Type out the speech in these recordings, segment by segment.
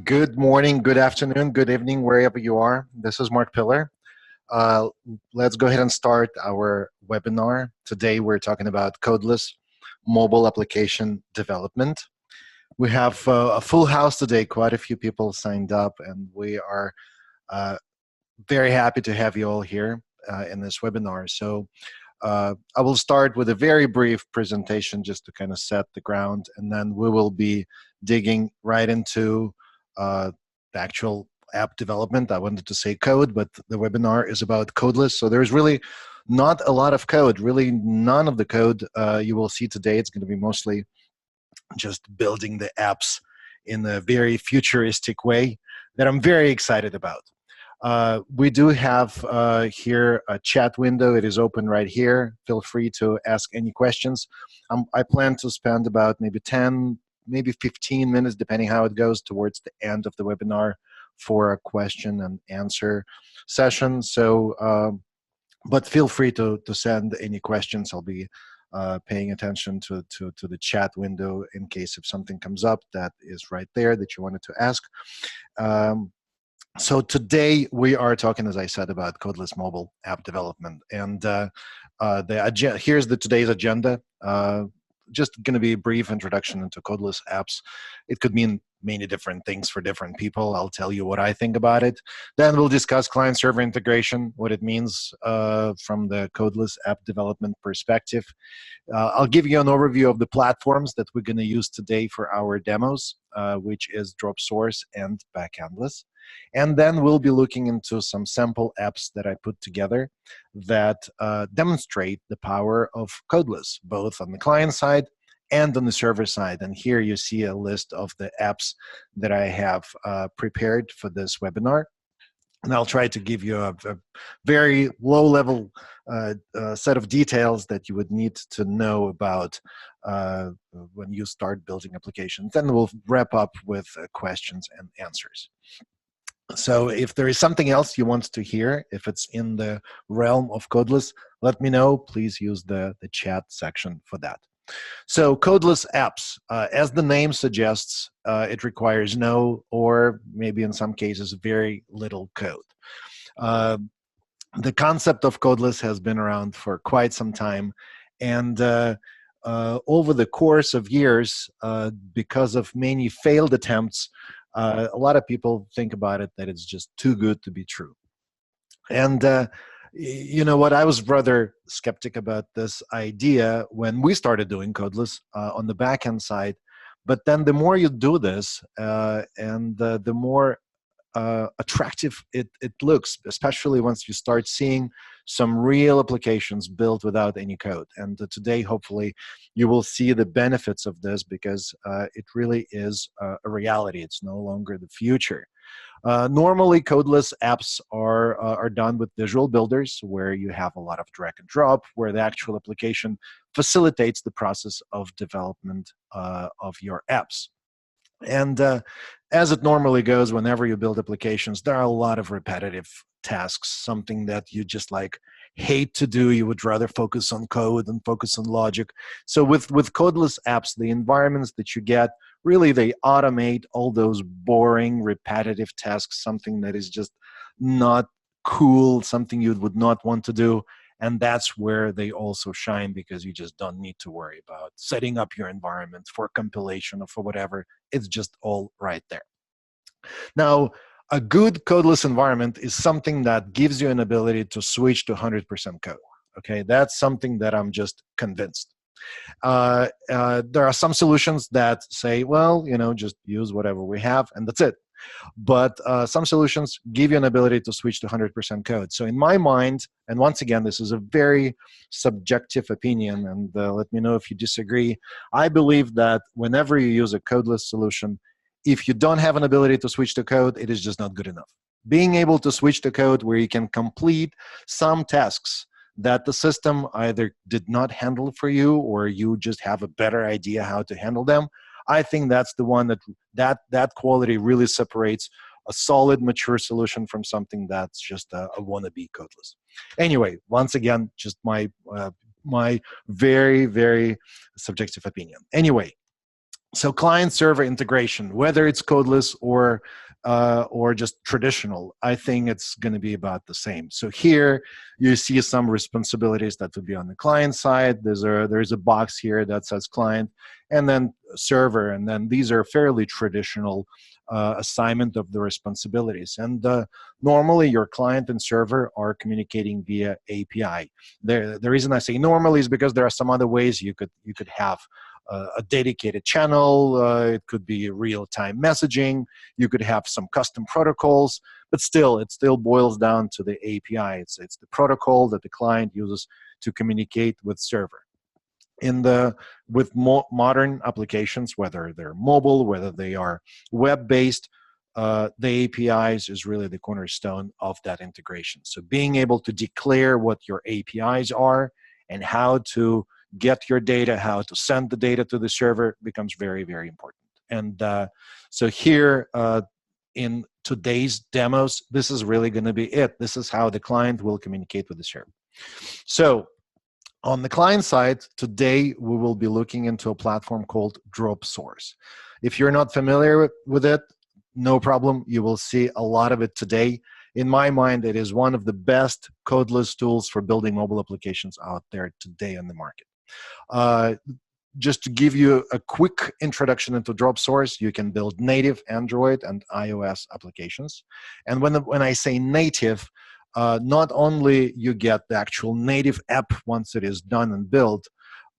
Good morning, good afternoon, good evening, wherever you are. This is Mark Pillar. Uh, let's go ahead and start our webinar. Today we're talking about Codeless Mobile Application Development. We have a full house today, quite a few people signed up, and we are very happy to have you all here in this webinar. So I will start with a very brief presentation just to kind of set the ground, and then we will be digging right into the actual app development. I wanted to say code, but the webinar is about Codeless. So there's really not a lot of code, really none of the code you will see today. It's going to be mostly just building the apps in a very futuristic way that I'm very excited about. We do have here a chat window. It is open right here. Feel free to ask any questions. I plan to spend about maybe 10, maybe 15 minutes, depending how it goes, towards the end of the webinar for a question and answer session. So, but feel free to send any questions. I'll be paying attention to the chat window in case if something comes up that is right there that you wanted to ask. So today we are talking, as I said, about Codeless Mobile App Development, and here's today's agenda. Just going to be a brief introduction into Codeless Apps. It could mean many different things for different people. I'll tell you what I think about it. Then we'll discuss client-server integration, what it means from the Codeless App Development perspective. I'll give you an overview of the platforms that we're going to use today for our demos, which is Dropsource and Backendless. And then we'll be looking into some sample apps that I put together that demonstrate the power of Codeless, both on the client side and on the server side. And here you see a list of the apps that I have prepared for this webinar. And I'll try to give you a very low-level set of details that you would need to know about when you start building applications. Then we'll wrap up with questions and answers. So if there is something else you want to hear, if it's in the realm of Codeless, let me know. Please use the chat section for that. So Codeless Apps, as the name suggests, it requires no, or maybe in some cases, very little code. The concept of Codeless has been around for quite some time, and over the course of years, because of many failed attempts, a lot of people think about it that it's just too good to be true. And you know what? I was rather skeptic about this idea when we started doing Codeless on the backend side. But then the more you do this, and the more attractive it looks, especially once you start seeing some real applications built without any code. And today, hopefully, you will see the benefits of this because it really is a reality. It's no longer the future. Normally, Codeless apps are done with visual builders where you have a lot of drag and drop, where the actual application facilitates the process of development of your apps. And as it normally goes, whenever you build applications, there are a lot of repetitive tasks, something that you just like hate to do. You would rather focus on code and focus on logic. So with Codeless apps, the environments that you get, really they automate all those boring, repetitive tasks, something that is just not cool, something you would not want to do. And that's where they also shine because you just don't need to worry about setting up your environment for compilation or for whatever. It's just all right there. Now, a good codeless environment is something that gives you an ability to switch to 100% code. Okay, that's something that I'm just convinced. There are some solutions that say, well, you know, just use whatever we have and that's it. But some solutions give you an ability to switch to 100% code. So in my mind, and once again, this is a very subjective opinion, and let me know if you disagree, I believe that whenever you use a codeless solution, if you don't have an ability to switch to code, it is just not good enough. Being able to switch to code where you can complete some tasks that the system either did not handle for you or you just have a better idea how to handle them, I think that's the one that quality really separates a solid, mature solution from something that's just a wannabe codeless. Anyway, once again, just my very, very subjective opinion. Anyway, So client-server integration, whether it's codeless or just traditional, I think it's going to be about the same. So here you see some responsibilities that would be on the client side. There's a box here that says client, and then server, and then these are fairly traditional assignment of the responsibilities. And normally your client and server are communicating via API. The reason I say normally is because there are some other ways you could have a dedicated channel. It could be real-time messaging. You could have some custom protocols, but still, it still boils down to the API. It's the protocol that the client uses to communicate with server. With modern applications, whether they're mobile, whether they are web-based, the APIs is really the cornerstone of that integration. So being able to declare what your APIs are and how to get your data, how to send the data to the server becomes very, very important. And so here in today's demos, this is really going to be it. This is how the client will communicate with the server. So on the client side, today we will be looking into a platform called Dropsource. If you're not familiar with it, no problem. You will see a lot of it today. In my mind, it is one of the best codeless tools for building mobile applications out there today on the market. Just to give you a quick introduction into Dropsource, you can build native Android and iOS applications. And when I say native, not only you get the actual native app once it is done and built,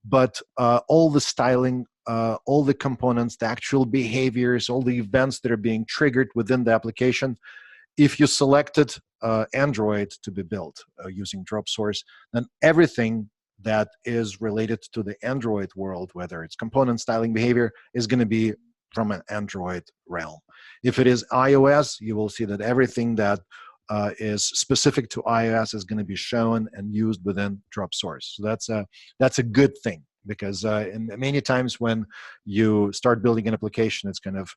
but all the styling, all the components, the actual behaviors, all the events that are being triggered within the application. If you selected Android to be built using Dropsource, then everything that is related to the Android world, whether it's component styling behavior, is going to be from an Android realm. If it is iOS, you will see that everything that is specific to iOS is going to be shown and used within Dropsource. So that's a good thing, because many times when you start building an application, it's kind of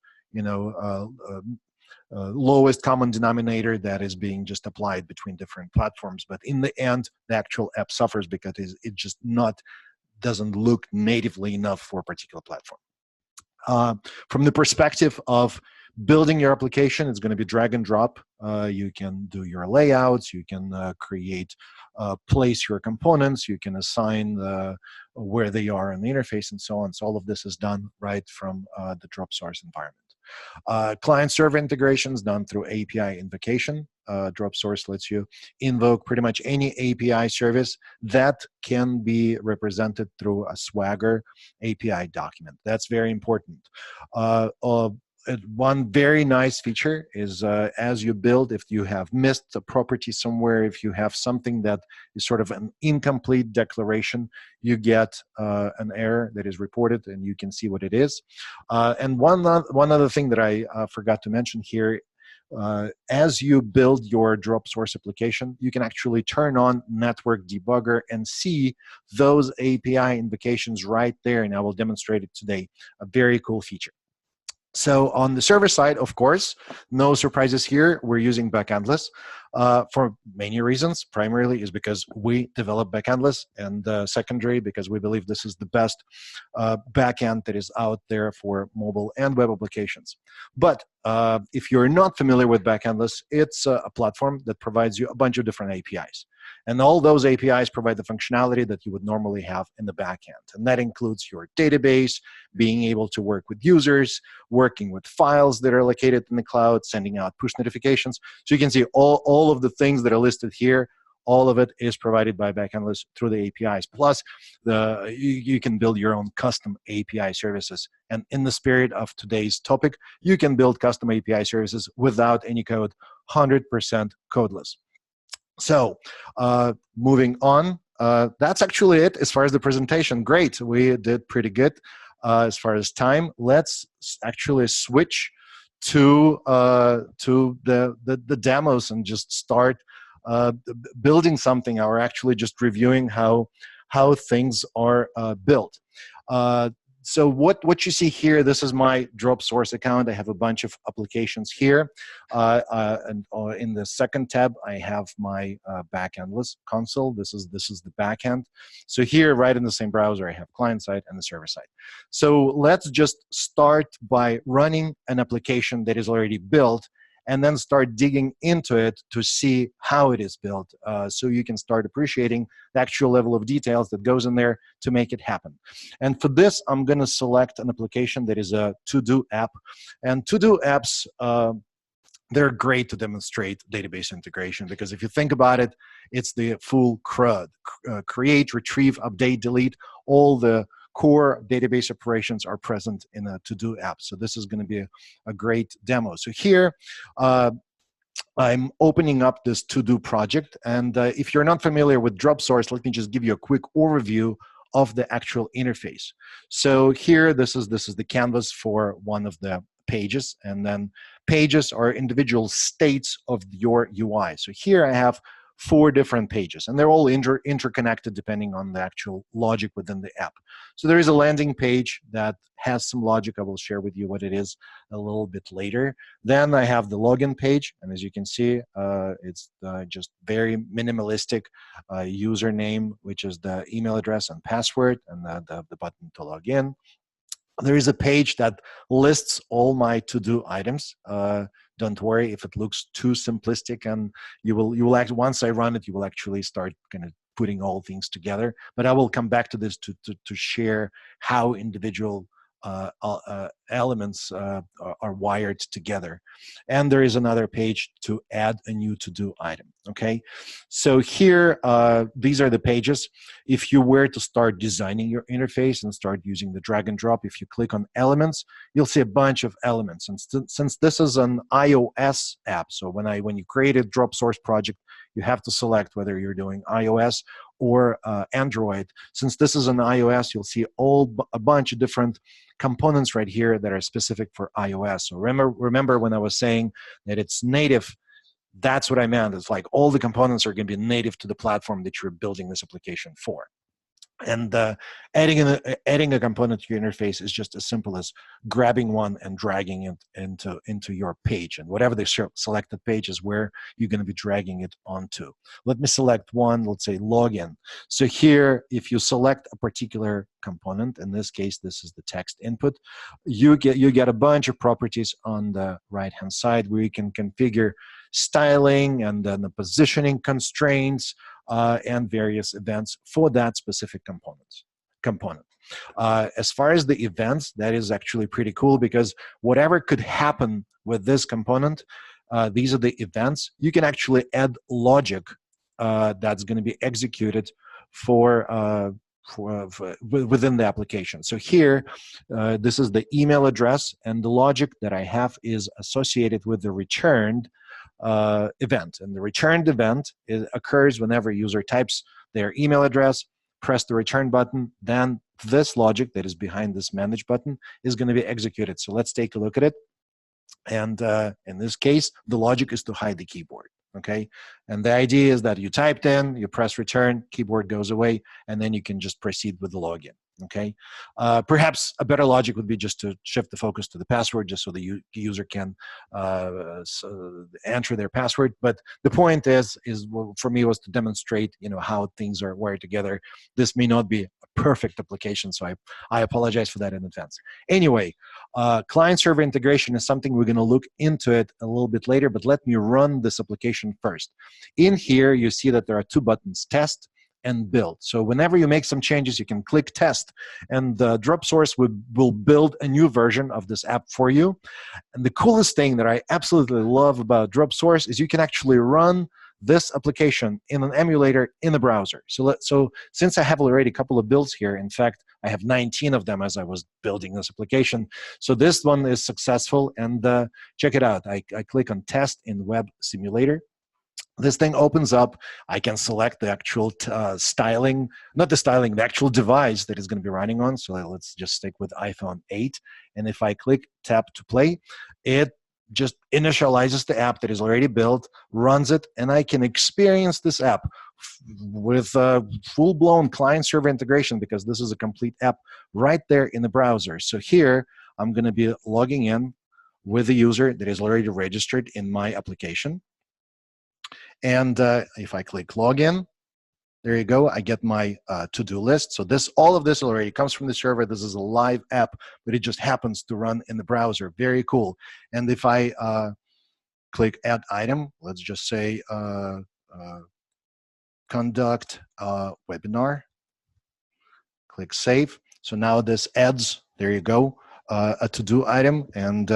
lowest common denominator that is being just applied between different platforms. But in the end, the actual app suffers because it just doesn't look natively enough for a particular platform. From the perspective of building your application, it's going to be drag and drop. You can do your layouts, you can place your components, you can assign where they are in the interface, and so on. So all of this is done right from the Dropsource environment. Client-server integration is done through API invocation. Dropsource lets you invoke pretty much any API service that can be represented through a Swagger API document. That's very important. One very nice feature is as you build, if you have missed a property somewhere, if you have something that is sort of an incomplete declaration, you get an error that is reported, and you can see what it is. And one other thing that I forgot to mention here, as you build your Dropsource application, you can actually turn on Network Debugger and see those API invocations right there, and I will demonstrate it today. A very cool feature. So on the server side, of course, no surprises here. We're using Backendless for many reasons. Primarily is because we develop Backendless, and secondary because we believe this is the best backend that is out there for mobile and web applications. But if you're not familiar with Backendless, it's a platform that provides you a bunch of different APIs. And all those APIs provide the functionality that you would normally have in the backend. And that includes your database, being able to work with users, working with files that are located in the cloud, sending out push notifications. So you can see all of the things that are listed here. All of it is provided by Backendless through the APIs. Plus, you can build your own custom API services. And in the spirit of today's topic, you can build custom API services without any code, 100% codeless. So moving on, that's actually it as far as the presentation. Great, we did pretty good as far as time. Let's actually switch to the demos and just start building something, or actually just reviewing how things are built. So what you see here, this is my Dropsource account. I have a bunch of applications here. And in the second tab, I have my Backendless console. This is the backend. So here, right in the same browser, I have client side and the server side. So let's just start by running an application that is already built, and then start digging into it to see how it is built, so you can start appreciating the actual level of details that goes in there to make it happen. And for this, I'm going to select an application that is a to-do app. And to-do apps, they're great to demonstrate database integration, because if you think about it, it's the full CRUD. Create, retrieve, update, delete, all the core database operations are present in a to-do app. So this is going to be a great demo. So here, I'm opening up this to-do project. And if you're not familiar with Dropsource, let me just give you a quick overview of the actual interface. So here, this is the canvas for one of the pages, and then pages are individual states of your UI. So here I have 4 different pages, and they're all interconnected depending on the actual logic within the app. So there is a landing page that has some logic. I will share with you what it is a little bit later. Then I have the login page, and as you can see, it's just very minimalistic username, which is the email address and password, and the button to log in. There is a page that lists all my to-do items. Don't worry if it looks too simplistic, and you will act, once I run it, you will actually start kind of putting all things together. But I will come back to this to share how individual elements are wired together. And there is another page to add a new to-do item. Okay, so here, these are the pages. If you were to start designing your interface and start using the drag and drop, if you click on elements, you'll see a bunch of elements. And since this is an iOS app, so when you create a Dropsource project, you have to select whether you're doing iOS or Android. Since this is an iOS, you'll see a bunch of different components right here that are specific for iOS. So remember when I was saying that it's native, that's what I meant. It's like all the components are going to be native to the platform that you're building this application for. And adding a component to your interface is just as simple as grabbing one and dragging it into your page. And whatever the selected page is where you're going to be dragging it onto. Let me select one, let's say login. So here, if you select a particular component, in this case, this is the text input, you get a bunch of properties on the right-hand side where you can configure styling and then the positioning constraints, and various events for that specific component. As far as the events, that is actually pretty cool, because whatever could happen with this component, these are the events. You can actually add logic that's going to be executed within the application. So here, this is the email address, and the logic that I have is associated with the returned event. And the returned event occurs whenever a user types their email address, press the return button, then this logic that is behind this manage button is going to be executed. So let's take a look at it. And in this case, the logic is to hide the keyboard. Okay, and the idea is that you typed in, you press return, keyboard goes away, and then you can just proceed with the login. Okay, perhaps a better logic would be just to shift the focus to the password, just so the user can enter their password. But the point is for me was to demonstrate, how things are wired together. This may not be a perfect application, so I apologize for that in advance. Anyway, client-server integration is something we're going to look into it a little bit later, but let me run this application first. In here, you see that there are 2 buttons, test and build. So whenever you make some changes, you can click test, and Dropsource will build a new version of this app for you. And the coolest thing that I absolutely love about Dropsource is you can actually run this application in an emulator in the browser. So since I have already a couple of builds here, in fact, I have 19 of them as I was building this application. So this one is successful, and check it out. I click on test in web simulator. This thing opens up. I can select the actual styling, not the styling, the actual device that is going to be running on. So let's just stick with iPhone 8. And if I click tap to play, it just initializes the app that is already built, runs it, and I can experience this app with full-blown client-server integration, because this is a complete app right there in the browser. So here, I'm going to be logging in with the user that is already registered in my application. And if I click login, there you go. I get my to-do list. So all of this already comes from the server. This is a live app, but it just happens to run in the browser. Very cool. And if I click add item, let's just say conduct webinar, click save. So now this adds, there you go, a to-do item, and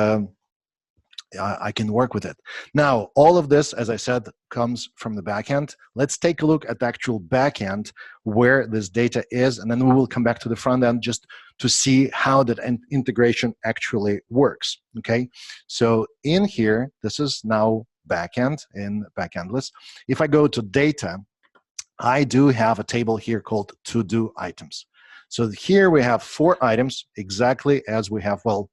I can work with it. Now, all of this, as I said, comes from the backend. Let's take a look at the actual backend where this data is, and then we will come back to the front end just to see how that integration actually works, okay? So in here, this is now backend in Backendless. If I go to data, I do have a table here called to-do items. So here we have 4 items, exactly as we have, well,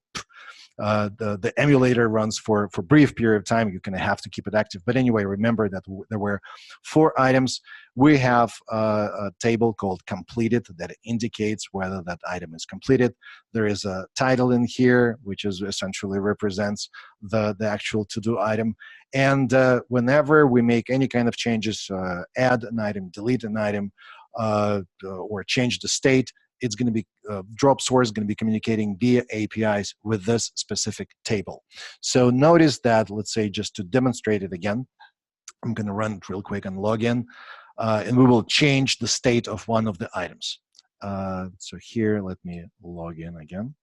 the emulator runs for a brief period of time. You're going to have to keep it active. But anyway, remember that there were 4 items. We have a table called completed that indicates whether that item is completed. There is a title in here, which is essentially represents the actual to-do item. And whenever we make any kind of changes, add an item, delete an item, or change the state, it's going to be Dropsource is going to be communicating via APIs with this specific table. So notice that, let's say, just to demonstrate it again, I'm going to run it real quick and log in, and we will change the state of one of the items. So here, let me log in again.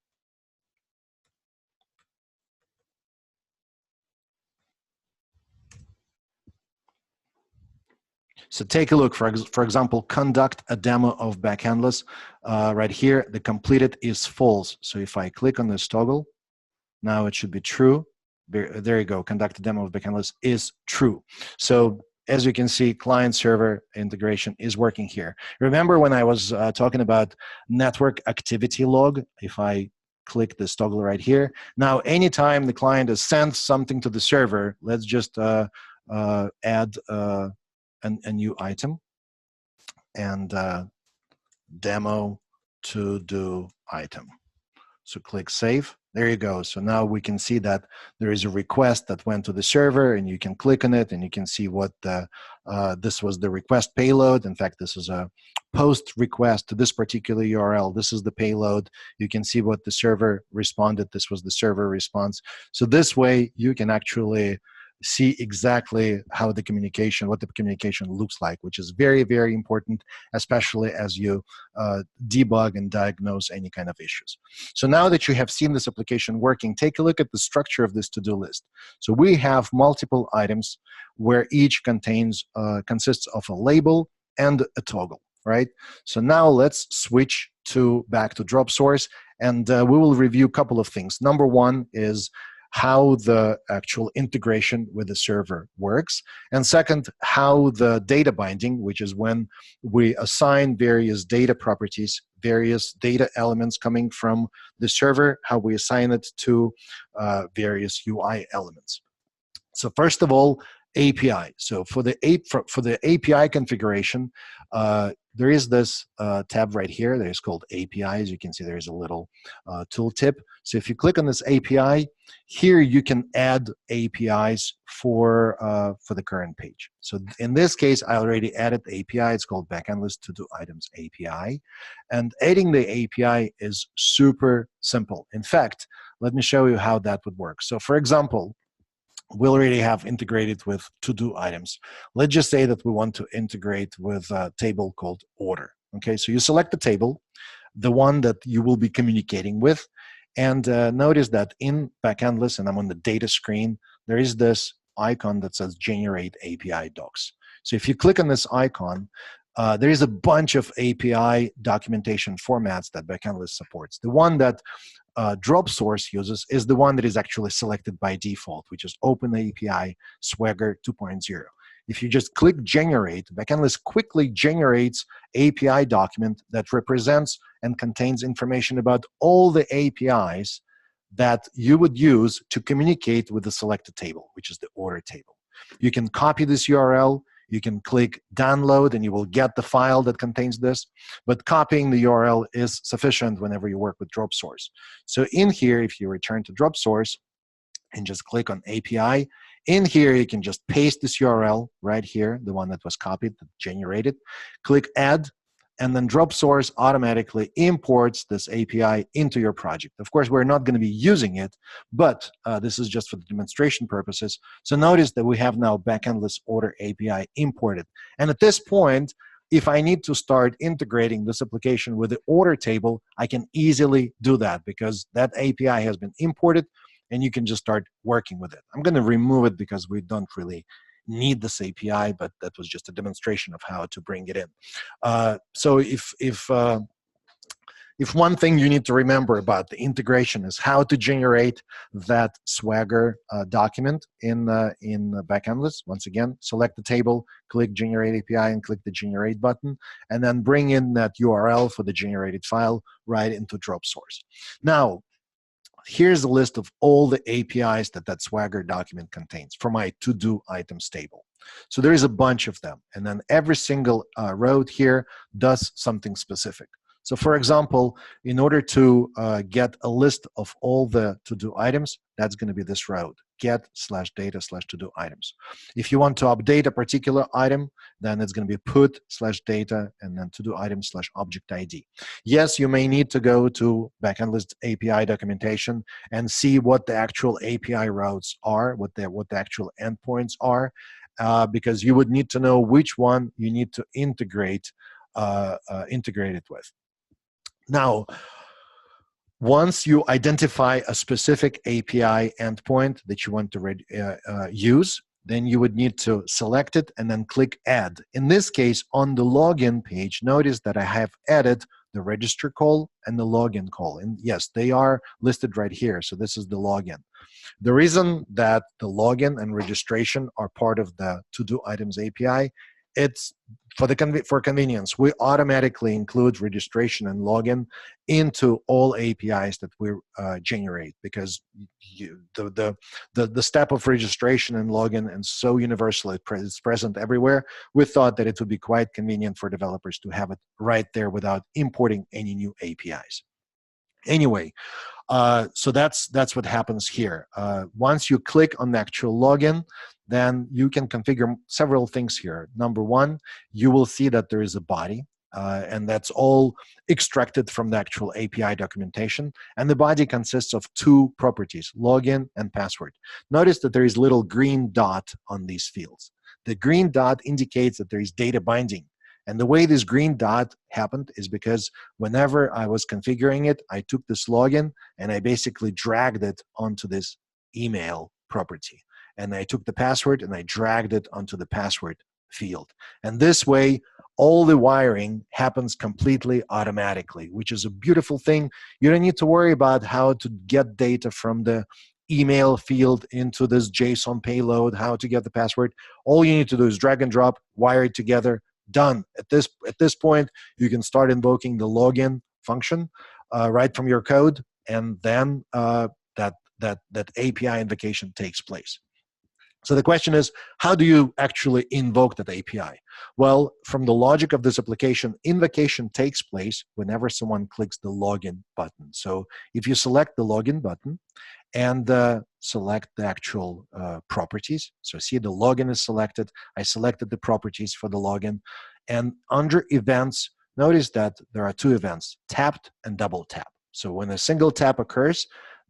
So take a look, for example, conduct a demo of Backendless. Right here, the completed is false. So if I click on this toggle, now it should be true. There you go, conduct a demo of Backendless is true. So as you can see, client-server integration is working here. Remember when I was talking about network activity log? If I click this toggle right here, now anytime the client has sent something to the server, let's just add a new item, and demo to do item. So click save. There you go. So now we can see that there is a request that went to the server, and you can click on it, and you can see what this was the request payload. In fact, this is a post request to this particular URL. This is the payload. You can see what the server responded. This was the server response. So this way, you can actually see exactly how the communication, what the communication looks like, which is very, very important, especially as you debug and diagnose any kind of issues. So now that you have seen this application working, take a look at the structure of this to-do list. So we have multiple items where each consists of a label and a toggle, right? So now let's switch back to Dropsource, and we will review a couple of things. Number one is how the actual integration with the server works. And second, how the data binding, which is when we assign various data properties, various data elements coming from the server, how we assign it to various UI elements. So first of all, API. So for the API configuration, there is this tab right here that is called API. As you can see, there is a little tooltip. So if you click on this API, here you can add APIs for the current page. So in this case, I already added the API. It's called Backendless To Do Items API. And adding the API is super simple. In fact, let me show you how that would work. So for example, we already have integrated with to-do items. Let's just say that we want to integrate with a table called order. Okay, so you select the table, the one that you will be communicating with, and notice that in Backendless, and I'm on the data screen, there is this icon that says Generate API Docs. So if you click on this icon, there is a bunch of API documentation formats that Backendless supports. The one that Dropsource uses is the one that is actually selected by default, which is OpenAPI Swagger 2.0. If you just click Generate, Backendless quickly generates API document that represents and contains information about all the APIs that you would use to communicate with the selected table, which is the order table. You can copy this URL. You can click download and you will get the file that contains this, but copying the URL is sufficient whenever you work with Dropsource. So in here, if you return to Dropsource and just click on API, in here you can just paste this URL right here, the one that was copied, generated, click add, and then Dropsource automatically imports this API into your project. Of course, we're not going to be using it, but this is just for the demonstration purposes. So notice that we have now Backendless order API imported. And at this point, if I need to start integrating this application with the order table, I can easily do that because that API has been imported and you can just start working with it. I'm going to remove it because we don't really need this API, but that was just a demonstration of how to bring it in. So if one thing you need to remember about the integration is how to generate that Swagger document in Backendless. Once again, select the table, click Generate API, and click the Generate button, and then bring in that URL for the generated file right into Dropsource. Now, here's a list of all the APIs that Swagger document contains for my to-do items table. So there is a bunch of them, and then every single row here does something specific. So for example, in order to get a list of all the to-do items, that's going to be this row, get/data/to-do items. If you want to update a particular item, then it's going to be put/data and then to-do item/object ID. Yes, you may need to go to Backendless API documentation and see what the actual API routes are, what the actual endpoints are, because you would need to know which one you need to integrate it with. Now, once you identify a specific API endpoint that you want to use, then you would need to select it and then click Add. In this case, on the login page, notice that I have added the register call and the login call. And yes, they are listed right here. So this is the login. The reason that the login and registration are part of the to-do items API, it's for convenience. We automatically include registration and login into all APIs that we generate, because the step of registration and login is so universal, it's present everywhere. We thought that it would be quite convenient for developers to have it right there without importing any new APIs. Anyway, so that's what happens here. Once you click on the actual login, then you can configure several things here. Number one, you will see that there is a body, and that's all extracted from the actual API documentation. And the body consists of two properties, login and password. Notice that there is a little green dot on these fields. The green dot indicates that there is data binding. And the way this green dot happened is because whenever I was configuring it, I took this login and I basically dragged it onto this email property. And I took the password and I dragged it onto the password field. And this way, all the wiring happens completely automatically, which is a beautiful thing. You don't need to worry about how to get data from the email field into this JSON payload, how to get the password. All you need to do is drag and drop, wire it together, done. At this point, you can start invoking the login function right from your code, and then that API invocation takes place. So the question is, how do you actually invoke that API? Well, from the logic of this application, invocation takes place whenever someone clicks the login button. So if you select the login button and select the actual properties, so see the login is selected, I selected the properties for the login, and under events, notice that there are two events, tapped and double tap. So when a single tap occurs,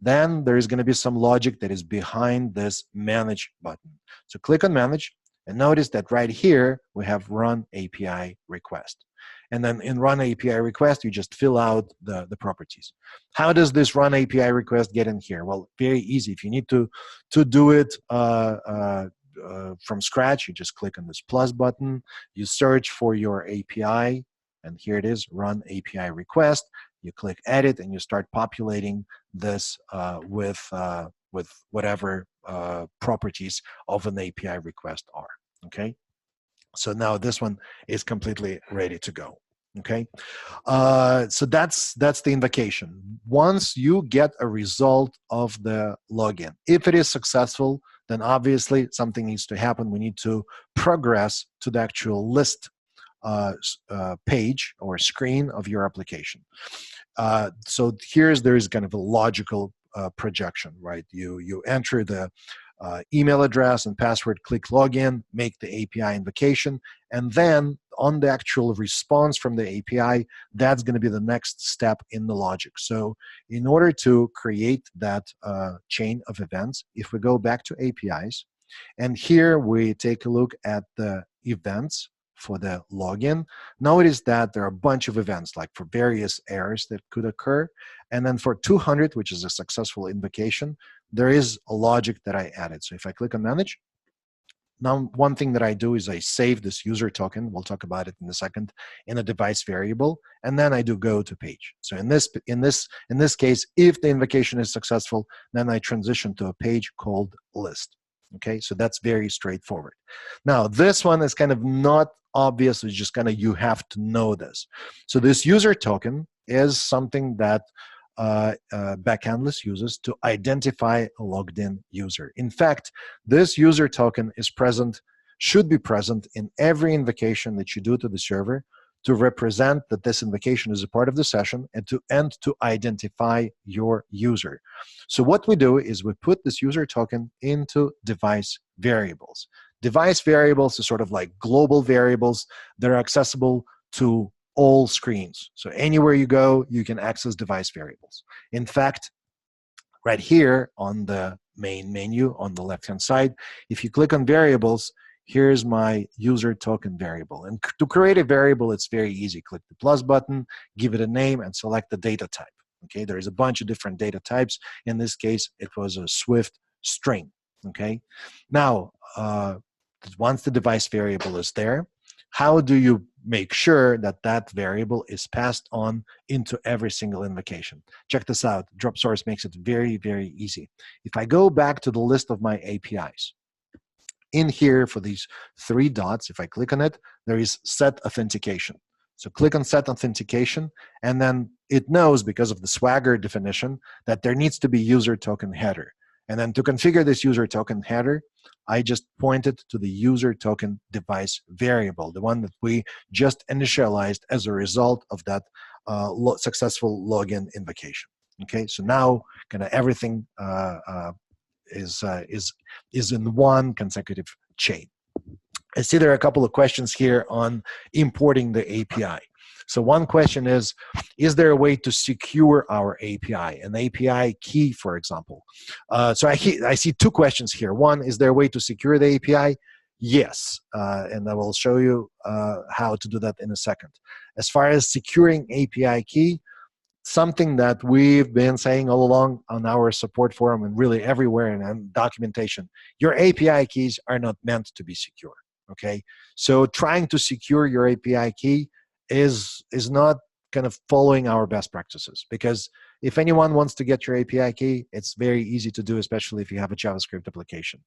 then there is going to be some logic that is behind this manage button. So click on manage, and notice that right here we have run API request. And then in run API request, you just fill out the properties. How does this run API request get in here? Well, very easy. If you need to do it from scratch, you just click on this plus button, you search for your API, and here it is, run API request. You click edit and you start populating this with whatever properties of an API request are, okay? So now this one is completely ready to go, okay? So that's the invocation. Once you get a result of the login, if it is successful, then obviously something needs to happen. We need to progress to the actual list page or screen of your application. So there's kind of a logical projection, right? You enter the email address and password, click login, make the API invocation, and then on the actual response from the API, that's going to be the next step in the logic. So in order to create that chain of events, if we go back to APIs, and here we take a look at the events for the login, notice that there are a bunch of events, like for various errors that could occur. And then for 200, which is a successful invocation, there is a logic that I added. So if I click on Manage, now one thing that I do is I save this user token, we'll talk about it in a second, in a device variable, and then I do go to page. So in this case, if the invocation is successful, then I transition to a page called list. Okay, so that's very straightforward. Now, this one is kind of not obvious, it's just kind of, you have to know this. So this user token is something that Backendless uses to identify a logged in user. In fact, this user token is present, should be present in every invocation that you do to the server to represent that this invocation is a part of the session and to identify your user. So what we do is we put this user token into device variables. Device variables are sort of like global variables that are accessible to all screens. So anywhere you go, you can access device variables. In fact, right here on the main menu on the left-hand side, if you click on variables, here's my user token variable. And to create a variable, it's very easy. Click the plus button, give it a name, and select the data type. Okay, there is a bunch of different data types. In this case, it was a Swift string. Okay, now once the device variable is there, how do you make sure that that variable is passed on into every single invocation? Check this out. Dropsource makes it very, very easy. If I go back to the list of my APIs, in here for these 3 dots, if I click on it, there is set authentication. So click on set authentication, and then it knows, because of the Swagger definition, that there needs to be user token header. And then to configure this user token header, I just pointed to the user token device variable, the one that we just initialized as a result of that successful login invocation. Okay, so now kind of everything is in one consecutive chain. I see there are a couple of questions here on importing the API. So one question is there a way to secure our API, an API key, for example? So I see 2 questions here. One, is there a way to secure the API? Yes, and I will show you how to do that in a second. As far as securing API key, something that we've been saying all along on our support forum and really everywhere in documentation, your API keys are not meant to be secure, okay? So trying to secure your API key is not kind of following our best practices, because if anyone wants to get your API key, it's very easy to do, especially if you have a JavaScript application.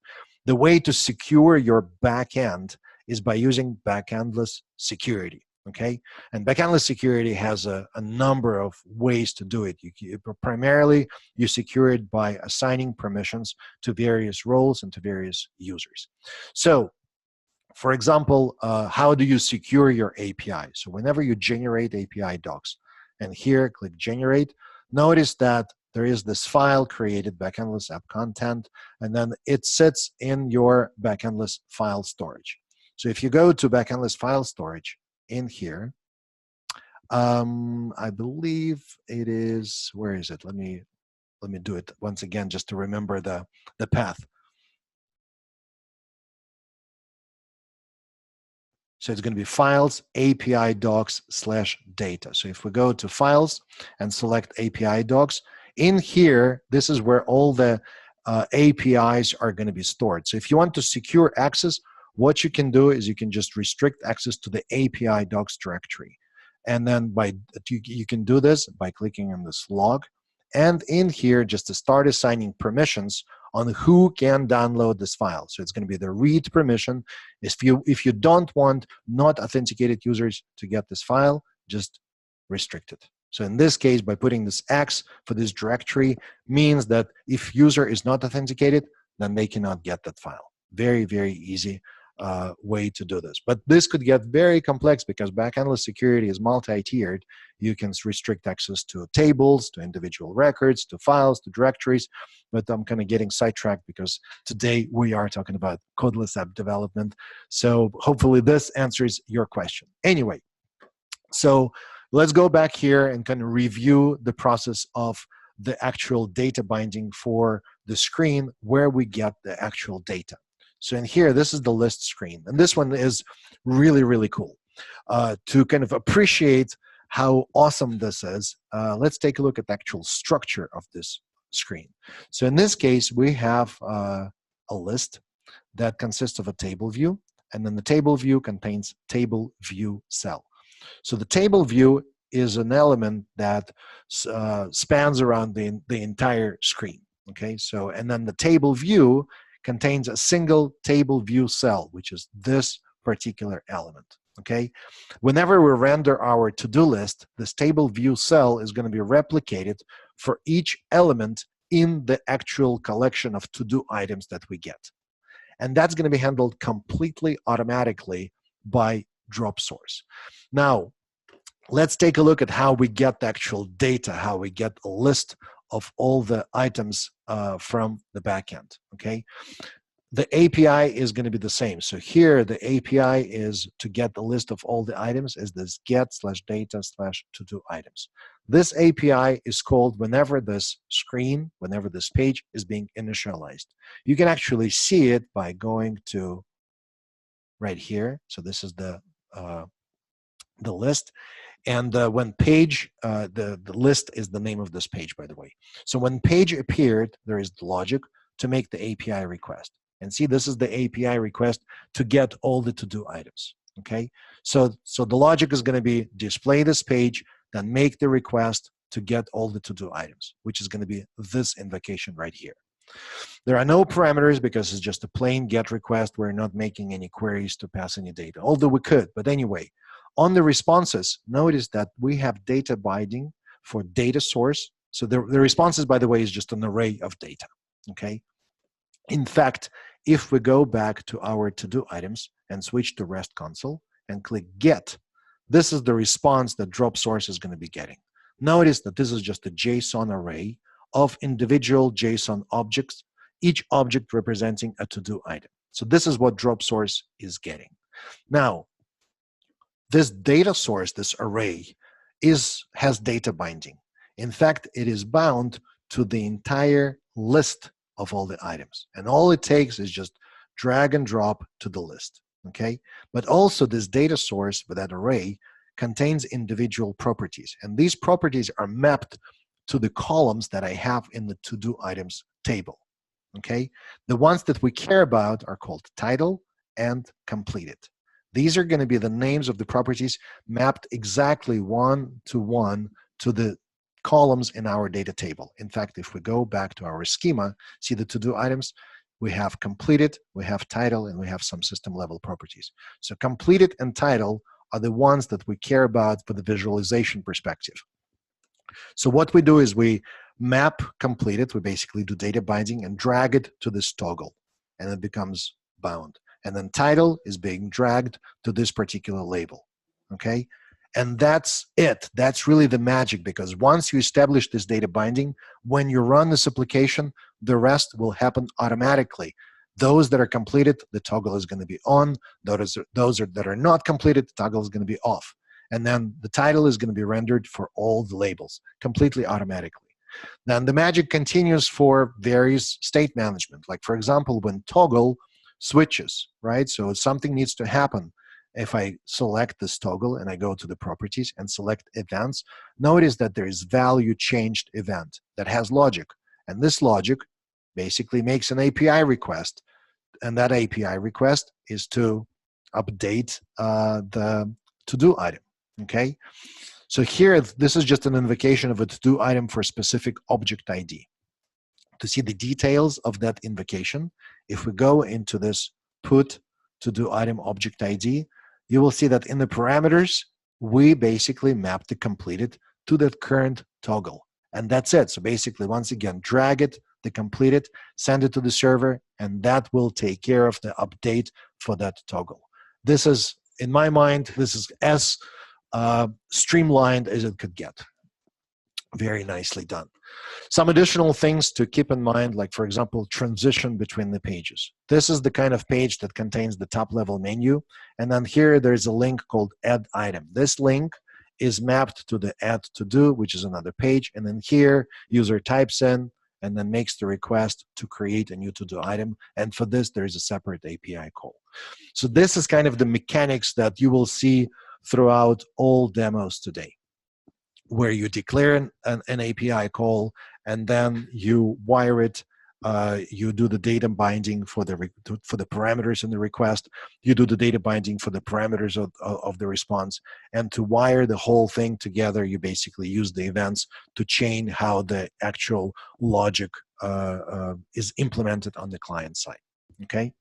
The way to secure your backend is by using Backendless security. Okay, and Backendless security has a number of ways to do it. Primarily, you secure it by assigning permissions to various roles and to various users. So, for example, how do you secure your API? So whenever you generate API docs, and here click generate, notice that there is this file created, Backendless app content, and then it sits in your Backendless file storage. So if you go to Backendless file storage, in here, I believe it is, where is it? Let me do it once again just to remember the path. So it's going to be files, API docs /data. So if we go to files and select API docs, in here, this is where all the APIs are going to be stored. So if you want to secure access, what you can do is you can just restrict access to the API docs directory. And then you can do this by clicking on this log. And in here, just to start assigning permissions on who can download this file. So it's going to be the read permission. If you don't want not authenticated users to get this file, just restrict it. So in this case, by putting this X for this directory means that if user is not authenticated, then they cannot get that file. Very, very easy way to do this. But this could get very complex because backendless security is multi-tiered. You can restrict access to tables, to individual records, to files, to directories. But I'm kind of getting sidetracked because today we are talking about codeless app development. So hopefully this answers your question. Anyway, so let's go back here and kind of review the process of the actual data binding for the screen where we get the actual data. So in here, this is the list screen. And this one is really, really cool. To kind of appreciate how awesome this is, let's take a look at the actual structure of this screen. So in this case, we have a list that consists of a table view, and then the table view contains table view cell. So the table view is an element that spans around the entire screen. Okay, so and then the table view contains a single table view cell, which is this particular element. Okay, whenever we render our to-do list, this table view cell is going to be replicated for each element in the actual collection of to-do items that we get. And that's going to be handled completely automatically by Dropsource. Now, let's take a look at how we get the actual data, how we get a list of all the items from the backend, okay? The API is going to be the same. So here, the API is to get the list of all the items is this get/data/to-do items. This API is called whenever this screen, whenever this page is being initialized. You can actually see it by going to right here. So this is the list. And when page, the list is the name of this page, by the way. So when page appeared, there is the logic to make the API request. And see, this is the API request to get all the to-do items, okay? So the logic is going to be display this page, then make the request to get all the to-do items, which is going to be this invocation right here. There are no parameters because it's just a plain GET request. We're not making any queries to pass any data, although we could. But anyway, on the responses, notice that we have data binding for data source. So the responses, by the way, is just an array of data, okay? In fact, if we go back to our to-do items and switch to REST console and click Get, this is the response that Dropsource is going to be getting. Notice that this is just a JSON array of individual JSON objects, each object representing a to-do item. So this is what Dropsource is getting. Now, this data source, this array, has data binding. In fact, it is bound to the entire list of all the items. And all it takes is just drag and drop to the list, okay? But also this data source with that array contains individual properties. And these properties are mapped to the columns that I have in the to-do items table, okay? The ones that we care about are called title and completed. These are going to be the names of the properties mapped exactly one-to-one to the columns in our data table. In fact, if we go back to our schema, see the to-do items, we have completed, we have title, and we have some system level properties. So completed and title are the ones that we care about for the visualization perspective. So what we do is we map completed, we basically do data binding and drag it to this toggle, and it becomes bound. And then title is being dragged to this particular label, okay? And that's it. That's really the magic, because once you establish this data binding, when you run this application, the rest will happen automatically. Those that are completed, the toggle is going to be on. Those that are not completed, the toggle is going to be off. And then the title is going to be rendered for all the labels, completely automatically. Then the magic continues for various state management. Like, for example, when toggle switches, right? So something needs to happen. If I select this toggle and I go to the properties and select events, notice that there is value changed event that has logic. And this logic basically makes an API request. And that API request is to update the to-do item, okay? So here, this is just an invocation of a to-do item for a specific object ID. To see the details of that invocation, if we go into this put to-do item object ID, you will see that in the parameters, we basically map the completed to that current toggle. And that's it. So basically, once again, drag it, the completed, send it to the server, and that will take care of the update for that toggle. This is, in my mind, this is as streamlined as it could get. Very nicely done. Some additional things to keep in mind, like, for example, transition between the pages. This is the kind of page that contains the top-level menu, and then here there's a link called Add Item. This link is mapped to the Add To Do, which is another page, and then here, user types in and then makes the request to create a new to-do item, and for this, there is a separate API call. So this is kind of the mechanics that you will see throughout all demos today, where you declare an API call, and then you wire it. You do the data binding for the parameters in the request. You do the data binding for the parameters of the response. And to wire the whole thing together, you basically use the events to chain how the actual logic is implemented on the client side. Okay.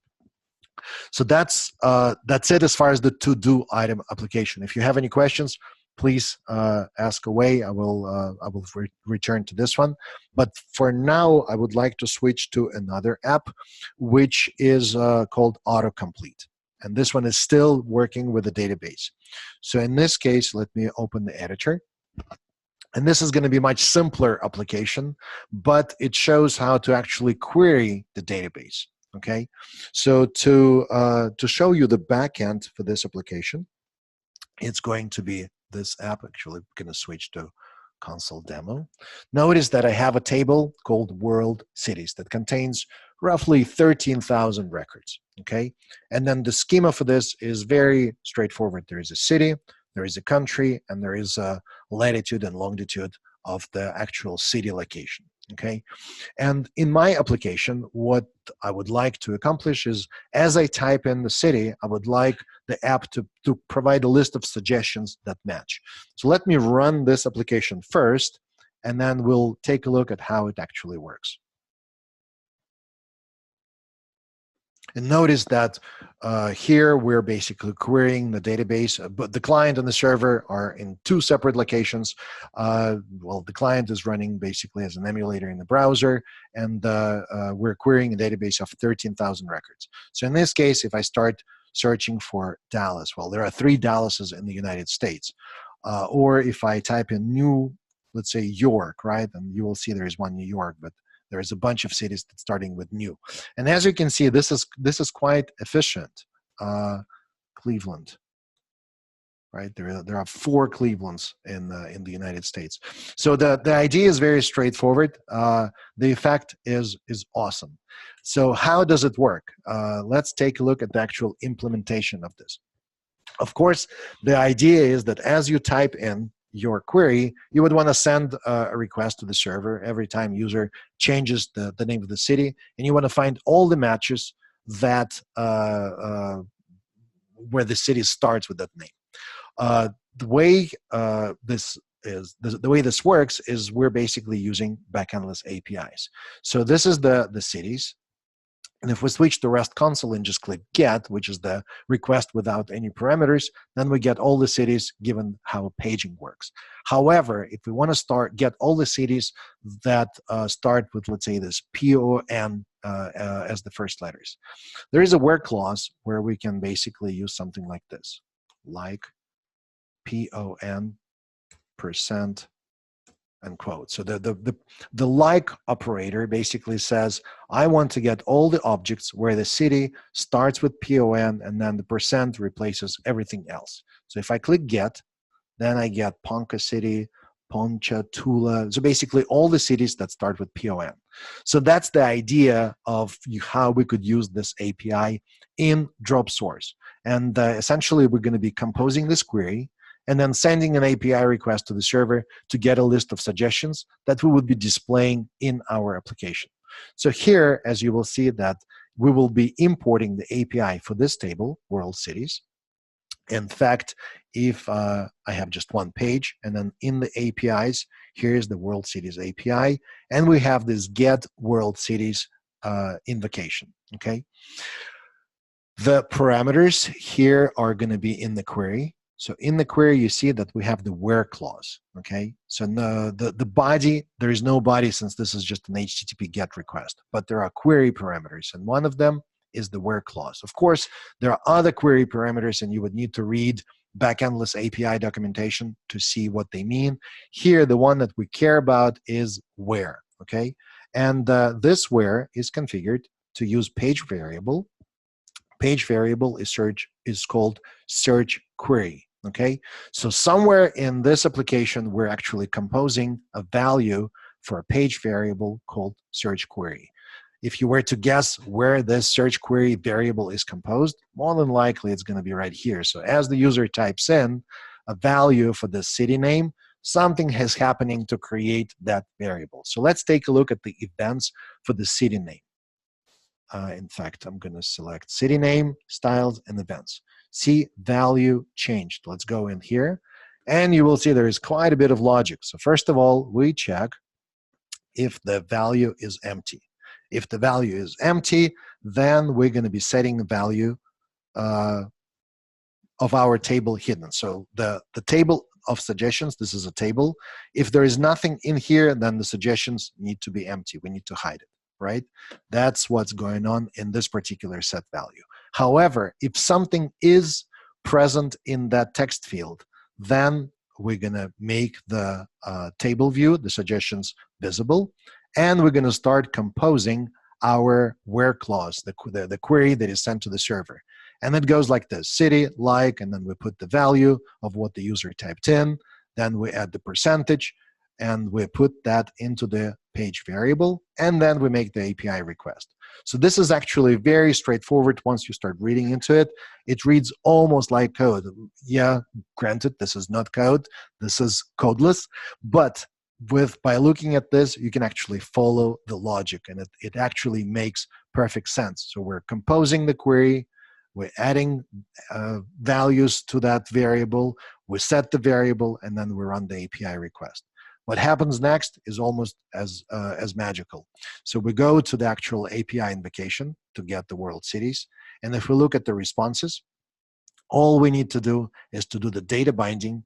So that's it as far as the to-do item application. If you have any questions, please ask away. I will return to this one. But for now, I would like to switch to another app, which is called Autocomplete. And this one is still working with the database. So in this case, let me open the editor. And this is going to be a much simpler application, but it shows how to actually query the database. Okay, so to show you the backend for this application, it's going to be this app. Actually, I'm going to switch to console demo. Notice that I have a table called World Cities that contains roughly 13,000 records. Okay, and then the schema for this is very straightforward. There is a city, there is a country, and there is a latitude and longitude of the actual city location. Okay, and in my application, what I would like to accomplish is, as I type in the city, I would like the app to provide a list of suggestions that match. So let me run this application first, and then we'll take a look at how it actually works. And notice that here we're basically querying the database, but the client and the server are in two separate locations. Well, the client is running basically as an emulator in the browser, and we're querying a database of 13,000 records. So in this case, if I start searching for Dallas, well, there are 3 Dallases in the United States. Or if I type in new, let's say York, right? And you will see there is one New York, but there is a bunch of cities that's starting with new. And as you can see, this is quite efficient. Cleveland, right? There are 4 Clevelands in the United States. So the idea is very straightforward. The effect is awesome. So how does it work? Let's take a look at the actual implementation of this. Of course, the idea is that as you type in your query, you would want to send a request to the server every time user changes the name of the city, and you want to find all the matches that where the city starts with that name. The way the way this works is we're basically using Backendless APIs. So this is the cities. And if we switch to REST console and just click get, which is the request without any parameters, then we get all the cities given how paging works. However, if we want to get all the cities that start with, let's say, this PON as the first letters, there is a where clause where we can basically use something like this, like PON %. Unquote. So the like operator basically says, I want to get all the objects where the city starts with PON and then the % replaces everything else. So if I click get, then I get Ponca City, Ponchatoula, so basically all the cities that start with PON. So that's the idea of how we could use this API in Dropsource. And essentially we're going to be composing this query and then sending an API request to the server to get a list of suggestions that we would be displaying in our application. So here, as you will see, that we will be importing the API for this table, World Cities. In fact, if I have just one page, and then in the APIs, here's the World Cities API, and we have this get World Cities invocation, okay? The parameters here are going to be in the query. So in the query, you see that we have the where clause, okay? So no, the body, there is no body since this is just an HTTP GET request, but there are query parameters, and one of them is the where clause. Of course, there are other query parameters, and you would need to read Backendless API documentation to see what they mean. Here, the one that we care about is where, okay? And this where is configured to use page variable. Page variable is called search query, okay? So somewhere in this application, we're actually composing a value for a page variable called search query. If you were to guess where this search query variable is composed, more than likely it's going to be right here. So as the user types in a value for the city name, something is happening to create that variable. So let's take a look at the events for the city name. In fact, I'm going to select city name, styles, and events. See value changed. Let's go in here. And you will see there is quite a bit of logic. So first of all, we check if the value is empty. If the value is empty, then we're going to be setting the value of our table hidden. So the table of suggestions, this is a table. If there is nothing in here, then the suggestions need to be empty. We need to hide it, right? That's what's going on in this particular set value. However, if something is present in that text field, then we're going to make the table view, the suggestions, visible, and we're going to start composing our where clause, the query that is sent to the server. And it goes like this: city, like, and then we put the value of what the user typed in, then we add the percentage, and we put that into the page variable, and then we make the API request. So this is actually very straightforward once you start reading into it. It reads almost like code. Yeah, granted, this is not code, this is codeless, but by looking at this, you can actually follow the logic, and it actually makes perfect sense. So we're composing the query, we're adding values to that variable, we set the variable, and then we run the API request. What happens next is almost as magical. So we go to the actual API invocation to get the world cities, and if we look at the responses, all we need to do is to do the data binding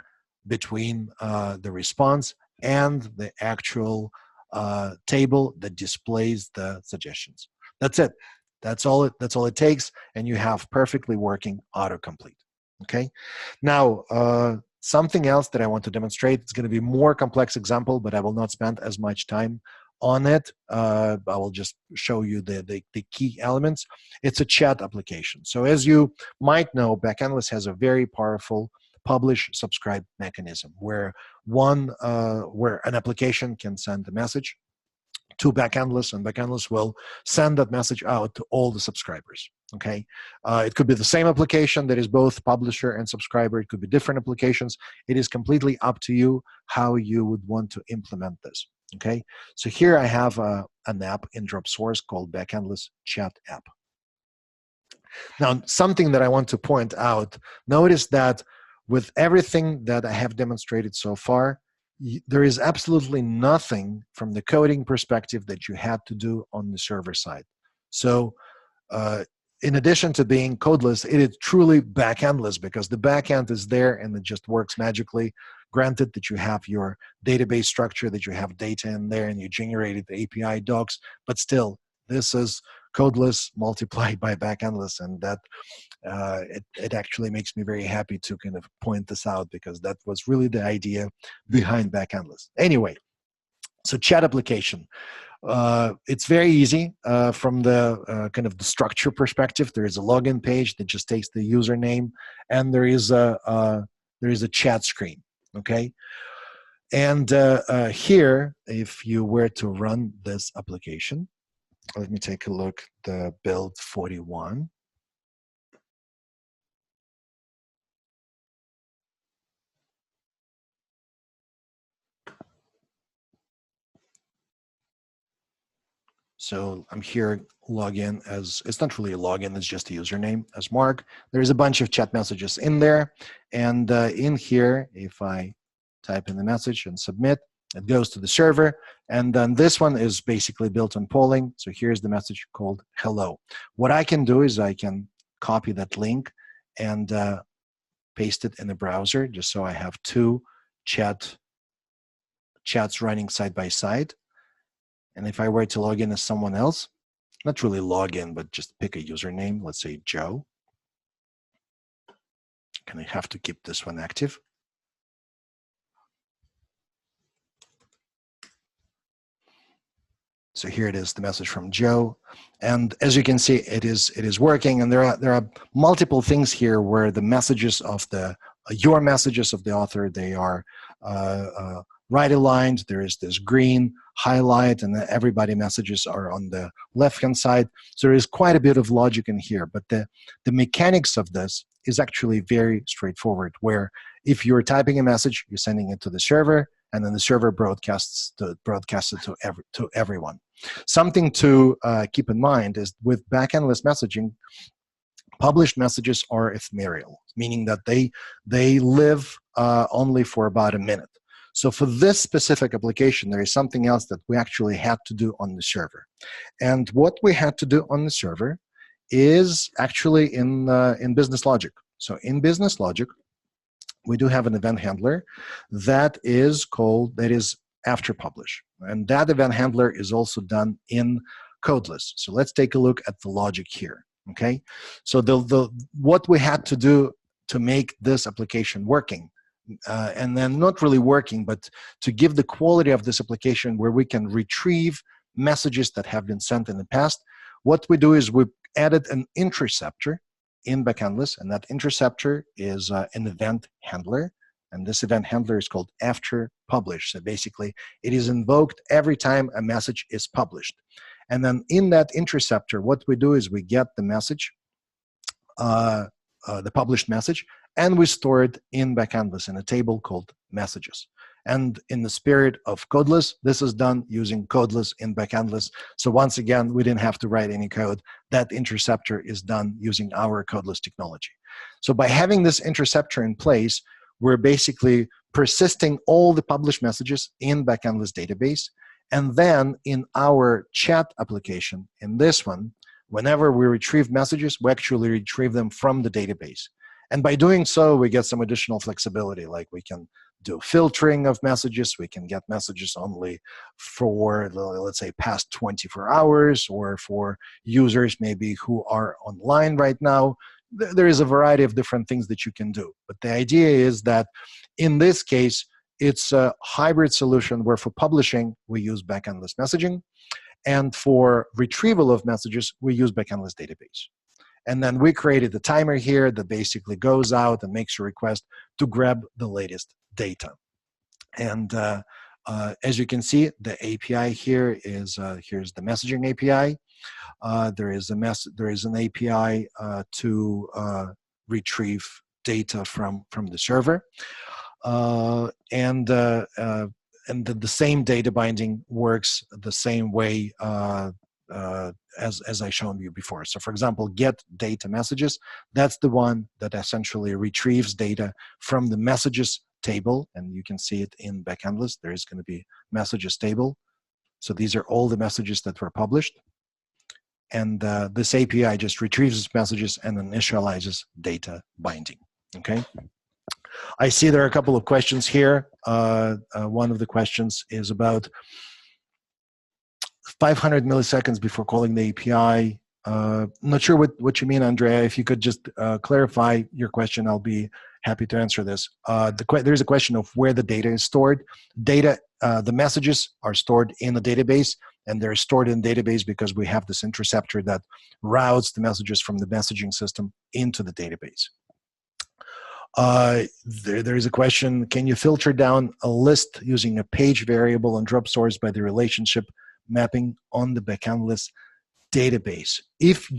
between the response and the actual table that displays the suggestions. That's it. That's all it takes, and you have perfectly working autocomplete. Okay. Now, something else that I want to demonstrate. It's going to be a more complex example, but I will not spend as much time on it. I will just show you the key elements. It's a chat application. So as you might know, Backendless has a very powerful publish-subscribe mechanism where an application can send a message to Backendless, and Backendless will send that message out to all the subscribers. Okay, it could be the same application that is both publisher and subscriber. It could be different applications. It is completely up to you how you would want to implement this. Okay, so here I have an app in Dropsource called Backendless Chat App. Now, something that I want to point out, notice that with everything that I have demonstrated so far, there is absolutely nothing from the coding perspective that you had to do on the server side. So in addition to being codeless, it is truly backendless because the backend is there and it just works magically. Granted that you have your database structure, that you have data in there and you generated the API docs, but still, this is codeless multiplied by backendless, and that it actually makes me very happy to kind of point this out because that was really the idea behind Backendless. Anyway, so chat application. It's very easy from the kind of the structure perspective. There is a login page that just takes the username, and there is a chat screen. Okay, and here, if you were to run this application, let me take a look. The build 41. So I'm here, login as, it's not really a login, it's just a username as Mark. There's a bunch of chat messages in there. And in here, if I type in the message and submit, it goes to the server. And then this one is basically built on polling. So here's the message called hello. What I can do is I can copy that link and paste it in the browser, just so I have two chats running side by side. And if I were to log in as someone else, not really log in, but just pick a username, let's say Joe. And I have to keep this one active. So here it is, the message from Joe. And as you can see, it is working. And there are multiple things here where the messages of your messages of the author, they are right aligned. There is this green highlight, and everybody messages are on the left-hand side. So there is quite a bit of logic in here. But the mechanics of this is actually very straightforward, where if you're typing a message, you're sending it to the server, and then the server broadcasts it to everyone. Something to keep in mind is with backendless messaging, published messages are ephemeral, meaning that they live only for about a minute. So for this specific application, there is something else that we actually had to do on the server. And what we had to do on the server is actually in business logic. So in business logic, we do have an event handler that is after publish. And that event handler is also done in Codeless. So let's take a look at the logic here, okay? So what we had to do to make this application working, and then not really working, but to give the quality of this application where we can retrieve messages that have been sent in the past, what we do is we added an interceptor in Backendless, and that interceptor is an event handler, and this event handler is called after publish. So basically, it is invoked every time a message is published. And then in that interceptor, what we do is we get the message, the published message, and we store it in Backendless in a table called messages. And in the spirit of Codeless, this is done using Codeless in Backendless. So once again, we didn't have to write any code. That interceptor is done using our Codeless technology. So by having this interceptor in place, we're basically persisting all the published messages in Backendless database. And then in our chat application, in this one, whenever we retrieve messages, we actually retrieve them from the database. And by doing so, we get some additional flexibility, like we can do filtering of messages. We can get messages only for, let's say, past 24 hours, or for users maybe who are online right now. There is a variety of different things that you can do. But the idea is that in this case, it's a hybrid solution where for publishing, we use Backendless messaging. And for retrieval of messages, we use Backendless database. And then we created a timer here that basically goes out and makes a request to grab the latest data. And as you can see, the API here is here's the messaging API. There is an API to retrieve data from the server, and the same data binding works the same way as I shown you before. So for example, get data messages, that's the one that essentially retrieves data from the messages table, and you can see it in Backendless. There is going to be messages table. So these are all the messages that were published. And this API just retrieves messages and initializes data binding, okay? I see there are a couple of questions here. One of the questions is about 500 milliseconds before calling the API. Not sure what you mean, Andrea. If you could just clarify your question, I'll be happy to answer this. There's a question of where the data is stored. The messages are stored in a database, and they're stored in database because we have this interceptor that routes the messages from the messaging system into the database. There is a question, can you filter down a list using a page variable on Dropsource by the relationship mapping on the Backendless database? If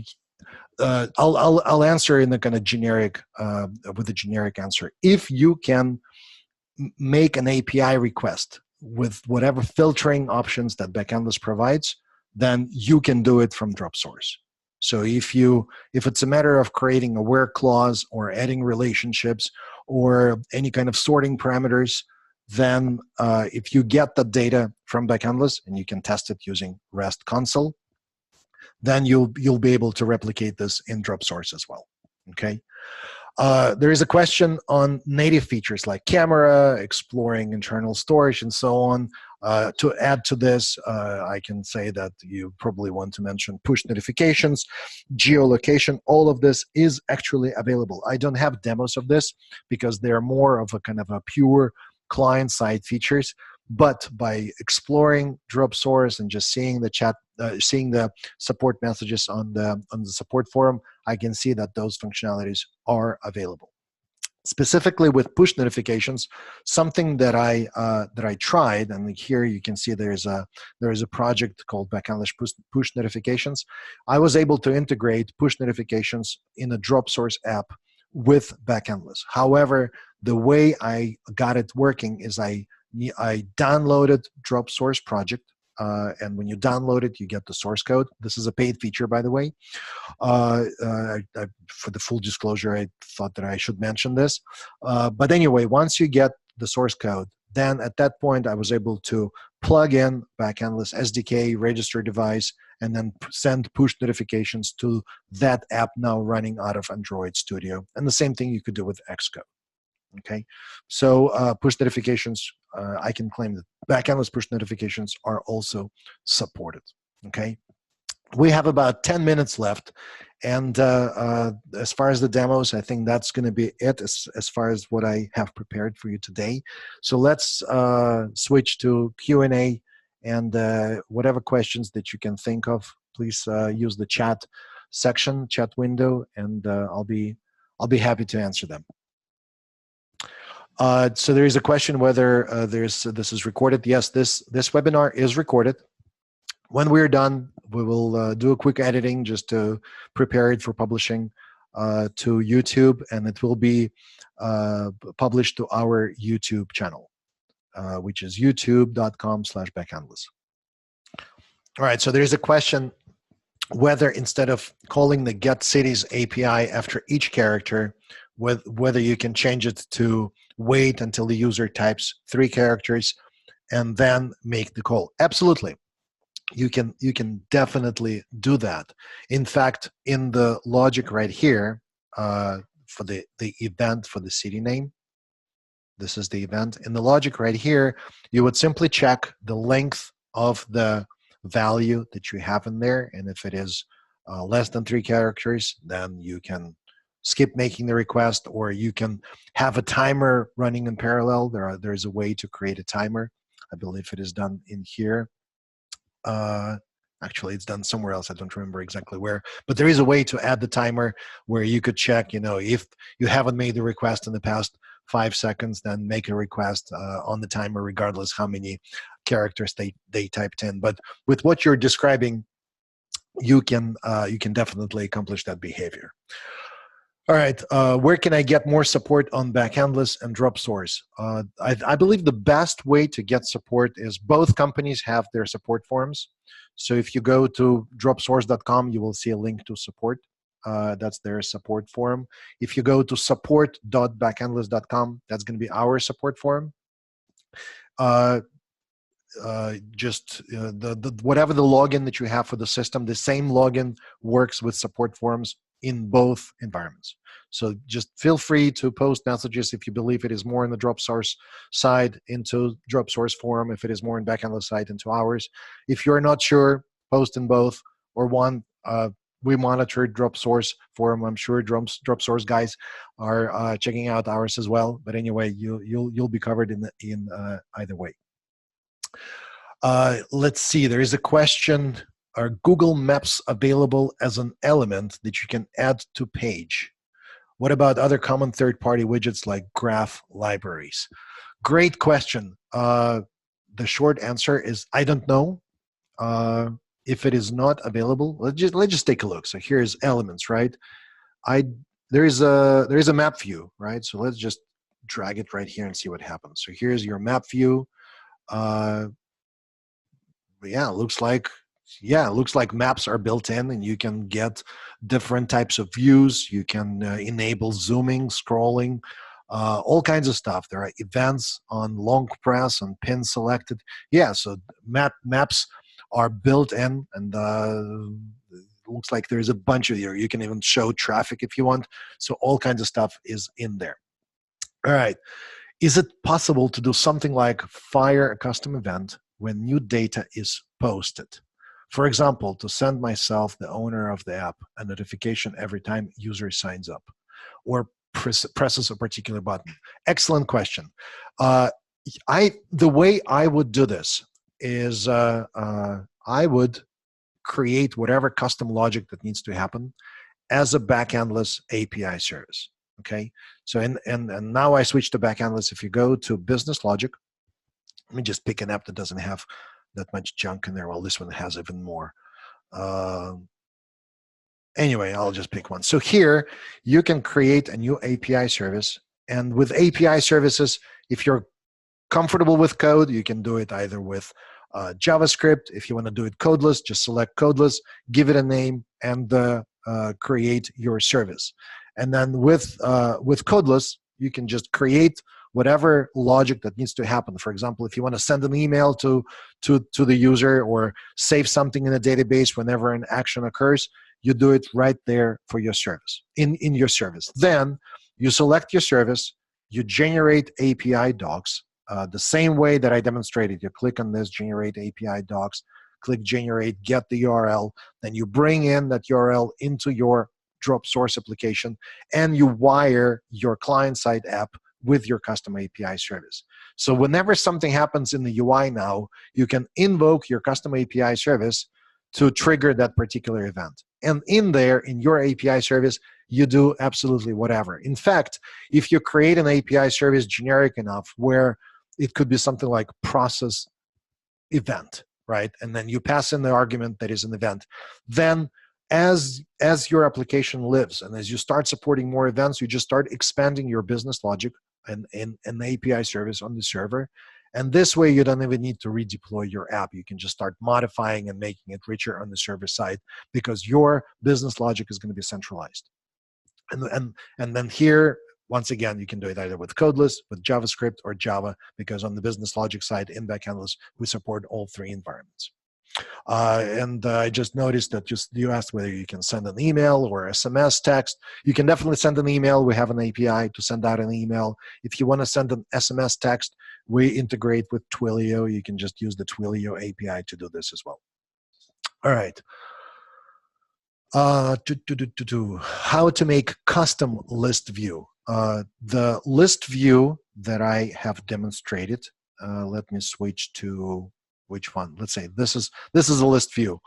I'll answer in the kind of generic with a generic answer. If you can make an API request with whatever filtering options that Backendless provides, then you can do it from Dropsource. So if it's a matter of creating a where clause or adding relationships or any kind of sorting parameters, then if you get the data from Backendless and you can test it using REST console, then you'll be able to replicate this in Dropsource as well. Okay. There is a question on native features like camera, exploring internal storage, and so on. To add to this, I can say that you probably want to mention push notifications, geolocation. All of this is actually available. I don't have demos of this because they're more of a kind of a pure client-side features. But by exploring Dropsource and just seeing the chat, seeing the support messages on the support forum, I can see that those functionalities are available. Specifically with push notifications, something that I tried, and here you can see there is a project called Backendless push notifications. I was able to integrate push notifications in a Dropsource app with Backendless. However, the way I got it working is I downloaded Dropsource project, and when you download it, you get the source code. This is a paid feature, by the way. For the full disclosure, I thought that I should mention this. But anyway, once you get the source code, then at that point, I was able to plug in Backendless SDK, register device, and then send push notifications to that app now running out of Android Studio. And the same thing you could do with Xcode. Okay, so push notifications, I can claim that Backendless push notifications are also supported. Okay, we have about 10 minutes left, and as far as the demos, I think that's going to be it as far as what I have prepared for you today. So let's switch to Q&A, and whatever questions that you can think of, please use the chat section, chat window, and I'll be happy to answer them. So there is a question whether this is recorded. Yes, this webinar is recorded. When we're done, we will do a quick editing just to prepare it for publishing to YouTube, and it will be published to our YouTube channel, which is youtube.com/backendless. All right, so there is a question whether instead of calling the getCities API after each character, whether you can change it to wait until the user types 3 characters and then make the call. Absolutely. You can definitely do that. In fact, in the logic right here, for the event for the city name, this is the event. In the logic right here, you would simply check the length of the value that you have in there, and if it is less than 3 characters, then you can skip making the request, or you can have a timer running in parallel. There's a way to create a timer. I believe it is done in here. Actually, it's done somewhere else. I don't remember exactly where, but there is a way to add the timer where you could check, if you haven't made the request in the past 5 seconds, then make a request on the timer, regardless how many characters they typed in. But with what you're describing, you can definitely accomplish that behavior. All right, where can I get more support on Backendless and Dropsource? I believe the best way to get support is both companies have their support forums. So if you go to dropsource.com, you will see a link to support. That's their support forum. If you go to support.backendless.com, that's going to be our support forum. Whatever the login that you have for the system, the same login works with support forums in both environments. So just feel free to post messages if you believe it is more in the Dropsource side into Dropsource forum, if it is more in Backendless side into ours. If you're not sure, post in both or one. We monitor Dropsource forum. I'm sure Dropsource guys are checking out ours as well. But anyway, you'll be covered in either way. Let's see. There is a question. Are Google Maps available as an element that you can add to page? What about other common third-party widgets like graph libraries? Great question. The short answer is I don't know. If it is not available, let's just take a look. So here's elements, right? There is a map view, right? So let's just drag it right here and see what happens. So here's your map view. Looks like maps are built in, and you can get different types of views. You can enable zooming, scrolling, all kinds of stuff. There are events on long press and pin selected. Yeah, so maps are built in, and looks like there's a bunch of here. You can even show traffic if you want. So all kinds of stuff is in there. All right. Is it possible to do something like fire a custom event when new data is posted? For example, to send myself, the owner of the app, a notification every time user signs up or presses a particular button? Excellent question. The way I would do this is I would create whatever custom logic that needs to happen as a backendless API service. Okay, so and now I switch to backendless. If you go to business logic, let me just pick an app that doesn't have that much junk in there. Well, this one has even more. Anyway, I'll just pick one. So here you can create a new API service, and with API services, if you're comfortable with code, you can do it either with JavaScript. If you want to do it codeless, just select codeless, give it a name, and create your service. And then with codeless, you can just create whatever logic that needs to happen. For example, if you want to send an email to the user or save something in a database whenever an action occurs, you do it right there for your service, in your service. Then you select your service, you generate API docs, the same way that I demonstrated. You click on this, generate API docs, click generate, get the URL, then you bring in that URL into your Dropsource application, and you wire your client-side app with your custom API service. So whenever something happens in the UI now, you can invoke your custom API service to trigger that particular event. And in there, in your API service, you do absolutely whatever. In fact, if you create an API service generic enough where it could be something like process event, right? And then you pass in the argument that is an event. Then as your application lives and as you start supporting more events, you just start expanding your business logic and an API service on the server. And this way, you don't even need to redeploy your app. You can just start modifying and making it richer on the server side because your business logic is going to be centralized. And then here, once again, you can do it either with Codeless, with JavaScript, or Java, because on the business logic side in Backendless, we support all three environments. And I just noticed that you asked whether you can send an email or SMS text. You can definitely send an email. We have an API to send out an email. If you want to send an SMS text, we integrate with Twilio. You can just use the Twilio API to do this as well. All right. How to make custom list view. The list view that I have demonstrated, let me switch to which one? Let's say this is a list view.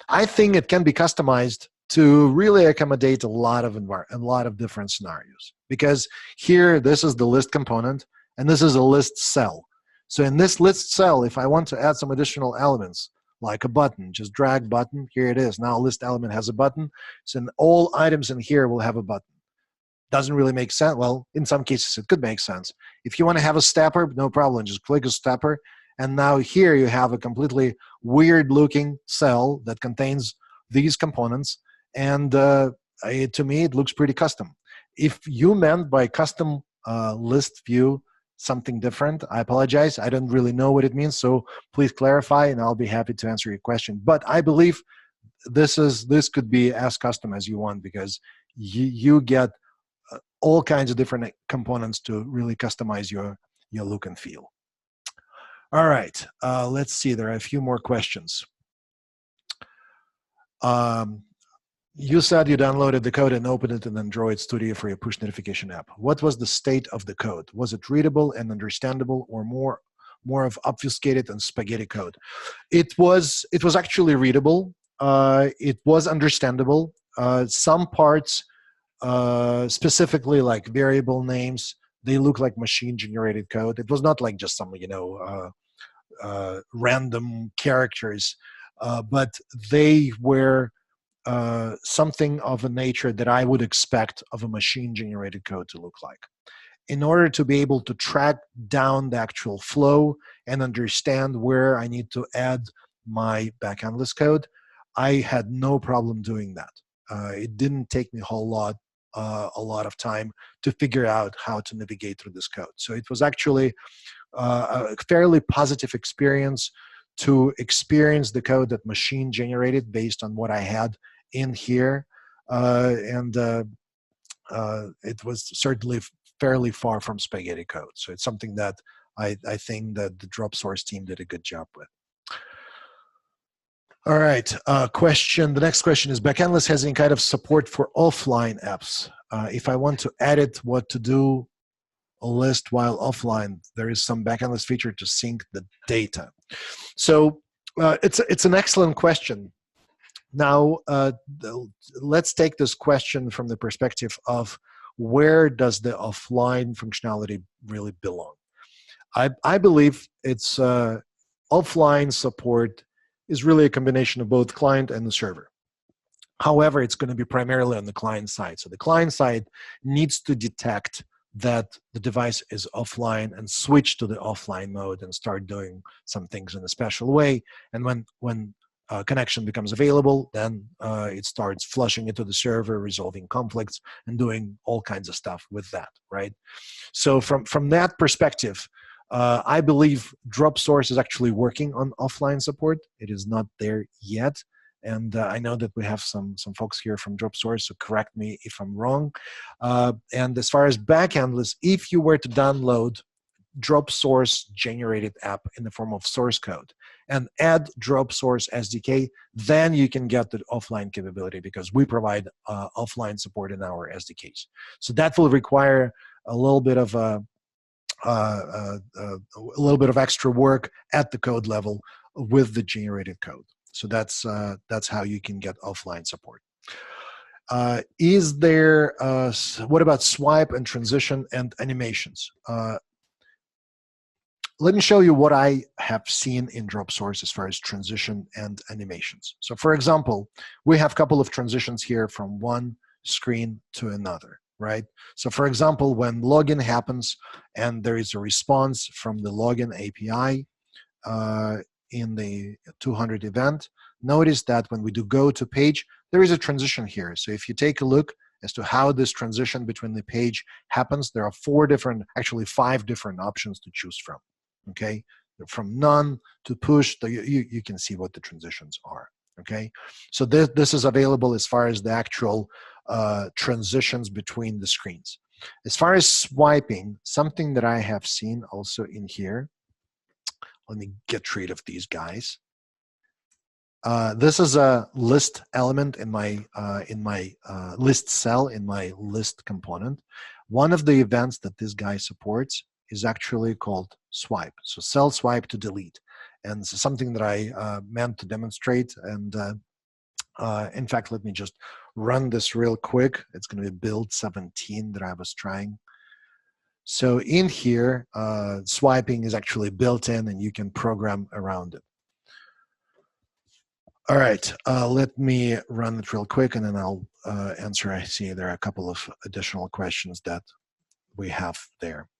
I think it can be customized to really accommodate a lot of different scenarios. Because here, this is the list component, and this is a list cell. So in this list cell, if I want to add some additional elements, like a button, just drag button, here it is. Now a list element has a button, so all items in here will have a button. Doesn't really make sense. Well, in some cases, it could make sense. If you want to have a stepper, no problem, just click a stepper. And now here you have a completely weird-looking cell that contains these components. And to me, it looks pretty custom. If you meant by custom list view something different, I apologize. I don't really know what it means, so please clarify, and I'll be happy to answer your question. But I believe this could be as custom as you want because you get all kinds of different components to really customize your look and feel. All right, let's see. There are a few more questions. You said you downloaded the code and opened it in Android Studio for your push notification app. What was the state of the code? Was it readable and understandable, or more of obfuscated and spaghetti code? It was actually readable. It was understandable. Some parts, specifically like variable names, they look like machine-generated code. It was not like just some random characters, but they were something of a nature that I would expect of a machine-generated code to look like. In order to be able to track down the actual flow and understand where I need to add my backendless code, I had no problem doing that. It didn't take me a lot of time to figure out how to navigate through this code. So it was actually a fairly positive experience to experience the code that machine generated based on what I had in here, and it was certainly fairly far from spaghetti code. So it's something that I think that the Dropsource team did a good job with. All right, the next question is, Backendless has any kind of support for offline apps? If I want to edit what to do a list while offline, there is some Backendless feature to sync the data. So it's an excellent question. Now, let's take this question from the perspective of where does the offline functionality really belong? I believe it's offline support is really a combination of both client and the server. However, it's going to be primarily on the client side. So the client side needs to detect that the device is offline and switch to the offline mode and start doing some things in a special way. And when connection becomes available, then it starts flushing into the server, resolving conflicts, and doing all kinds of stuff with that, right? So from that perspective, I believe Dropsource is actually working on offline support. It is not there yet. And I know that we have some folks here from Dropsource, so correct me if I'm wrong. And as far as Backendless, if you were to download Dropsource generated app in the form of source code and add Dropsource SDK, then you can get the offline capability because we provide offline support in our SDKs. So that will require a little bit of extra work at the code level with the generated code. So that's how you can get offline support. Is there what about swipe and transition and animations? Let me show you what I have seen in Dropsource as far as transition and animations. So for example, we have a couple of transitions here from one screen to another, right? So for example, when login happens and there is a response from the login API in the 200 event, notice that when we do go to page, there is a transition here. So if you take a look as to how this transition between the page happens, there are actually five different options to choose from. Okay, from none to push, you can see what the transitions are. Okay, so this is available as far as the actual transitions between the screens. As far as swiping, something that I have seen also in here, let me get rid of these guys. This is a list element in my list cell in my list component. One of the events that this guy supports is actually called swipe. So cell swipe to delete. And this is something that I meant to demonstrate. And in fact, let me just run this real quick. It's going to be build 17 that I was trying. So in here, swiping is actually built in and you can program around it. All right, let me run it real quick and then I'll answer. I see there are a couple of additional questions that we have there.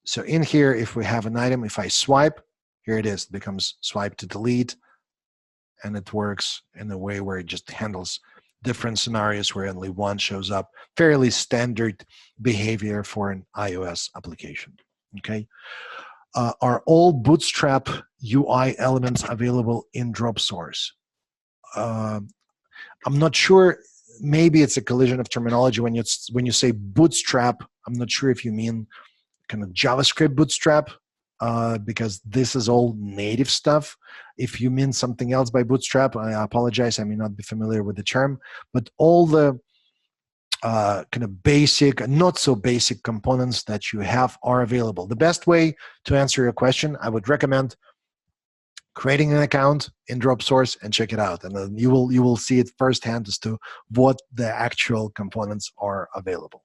So in here, if we have an item, if I swipe, here it is, it becomes swipe to delete, and it works in a way where it just handles different scenarios where only one shows up. Fairly standard behavior for an iOS application, okay? Are all Bootstrap UI elements available in Dropsource? I'm not sure. Maybe it's a collision of terminology when you say Bootstrap. I'm not sure if you mean kind of JavaScript Bootstrap, because this is all native stuff. If you mean something else by Bootstrap, I apologize. I may not be familiar with the term, but all the kind of basic, not so basic components that you have are available. The best way to answer your question, I would recommend creating an account in Dropsource and check it out, and then you will see it firsthand as to what the actual components are available.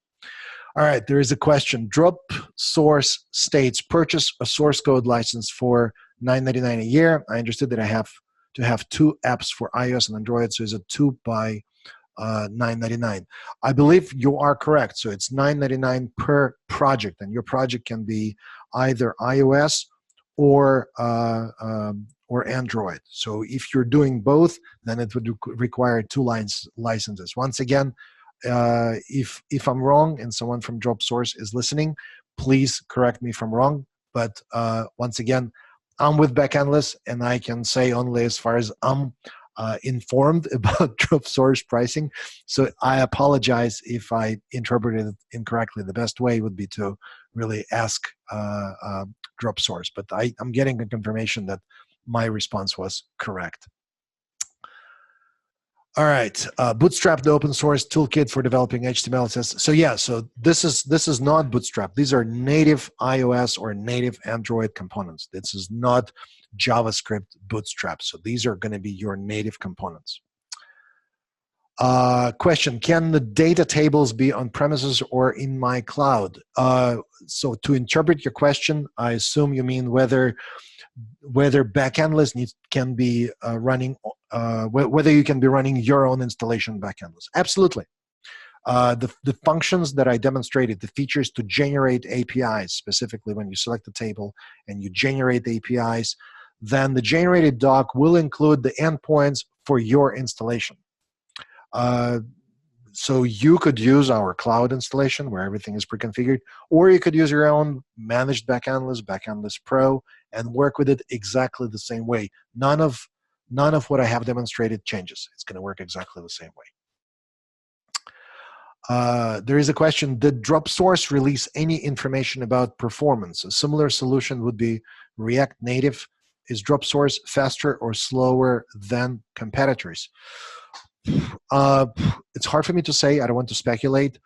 All right, there is a question. Dropsource states purchase a source code license for $9.99 a year. I understood that I have to have 2 apps for iOS and Android, so is it 2 by $9.99? I believe you are correct. So it's $9.99 per project, and your project can be either iOS or Android. So if you're doing both, then it would require 2 licenses. Once again, if I'm wrong and someone from Dropsource is listening, please correct me if I'm wrong. But once again, I'm with Backendless, and I can say only as far as informed about Dropsource pricing. So I apologize if I interpreted it incorrectly. The best way would be to really ask Dropsource, but I'm getting a confirmation that my response was correct. All right, Bootstrap, the open source toolkit for developing HTML, CSS. So yeah, so this is not Bootstrap. These are native iOS or native Android components. This is not JavaScript Bootstrap. So these are going to be your native components. Question: can the data tables be on premises or in my cloud? So to interpret your question, I assume you mean whether Backendless can be running, whether you can be running your own installation Backendless. Absolutely. The functions that I demonstrated, the features to generate APIs, specifically when you select the table and you generate the APIs, then the generated doc will include the endpoints for your installation. So you could use our cloud installation where everything is pre-configured, or you could use your own managed Backendless, Backendless Pro, and work with it exactly the same way. None of what I have demonstrated changes. It's going to work exactly the same way. There is a question: did Dropsource release any information about performance? A similar solution would be React Native. Is Dropsource faster or slower than competitors? It's hard for me to say. I don't want to speculate.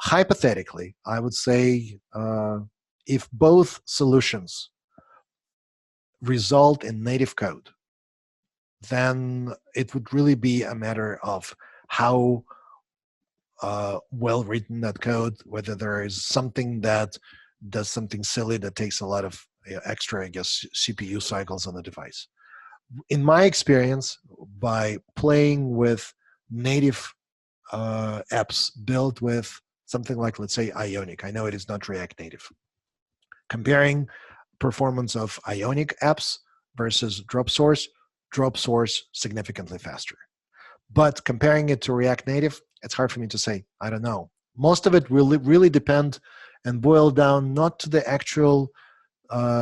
Hypothetically, I would say if both solutions result in native code, then it would really be a matter of how well written that code, whether there is something that does something silly that takes a lot of extra, I guess, CPU cycles on the device. In my experience, by playing with native apps built with something like, let's say, Ionic. I know it is not React Native. Comparing performance of Ionic apps versus Dropsource significantly faster. But comparing it to React Native, it's hard for me to say. I don't know. Most of it will really depend and boil down not to the actual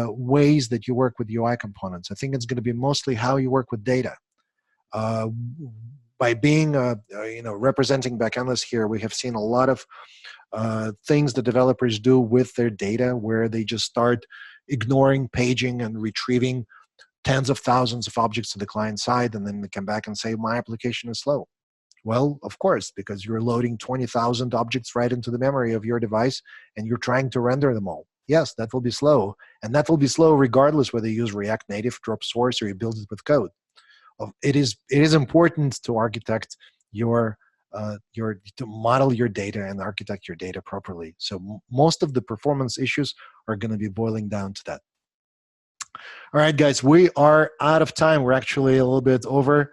ways that you work with UI components. I think it's going to be mostly how you work with data. By being, representing Backendless here, we have seen a lot of things that developers do with their data where they just start ignoring paging and retrieving tens of thousands of objects to the client side, and then they come back and say, my application is slow. Well, of course, because you're loading 20,000 objects right into the memory of your device, and you're trying to render them all. Yes, that will be slow, and that will be slow regardless whether you use React Native, Dropsource, or you build it with code. It is important to architect to model your data and architect your data properly. So most of the performance issues are going to be boiling down to that. All right, guys, we are out of time. We're actually a little bit over.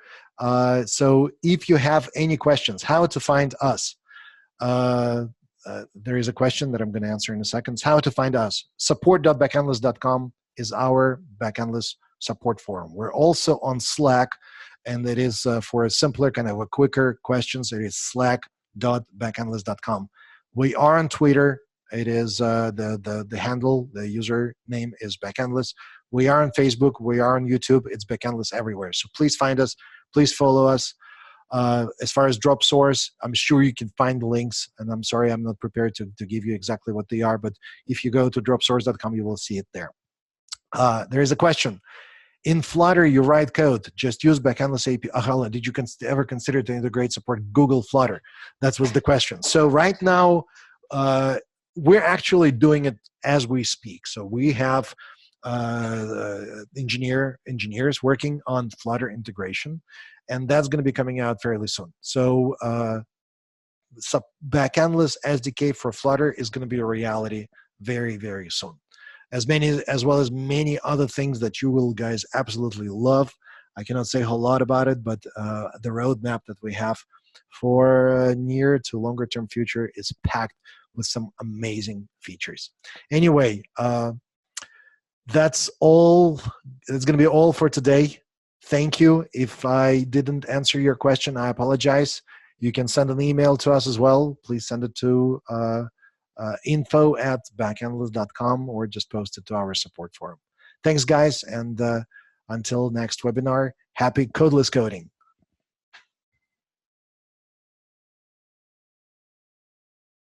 So if you have any questions, how to find us? There is a question that I'm going to answer in a second. How to find us? support.backendless.com is our Backendless support forum. We're also on Slack, and it is for a simpler, kind of a quicker questions. It is slack.backendless.com. We are on Twitter. It is the handle, the user name is Backendless. We are on Facebook. We are on YouTube. It's Backendless everywhere. So please find us. Please follow us. As far as Dropsource, I'm sure you can find the links, and I'm sorry I'm not prepared to give you exactly what they are, but if you go to dropsource.com, you will see it there. There is a question. In Flutter, you write code. Just use Backendless API. Did you ever consider to integrate support Google Flutter? That was the question. So right now, we're actually doing it as we speak. So we have engineers working on Flutter integration, and that's going to be coming out fairly soon. So Backendless SDK for Flutter is going to be a reality very, very soon. As well as many other things that you will guys absolutely love. I cannot say a whole lot about it, but the roadmap that we have for near to longer term future is packed with some amazing features. Anyway, that's all. It's going to be all for today. Thank you. If I didn't answer your question, I apologize. You can send an email to us as well. Please send it to info@backendless.com or just post it to our support forum. Thanks, guys, and until next webinar, happy codeless coding.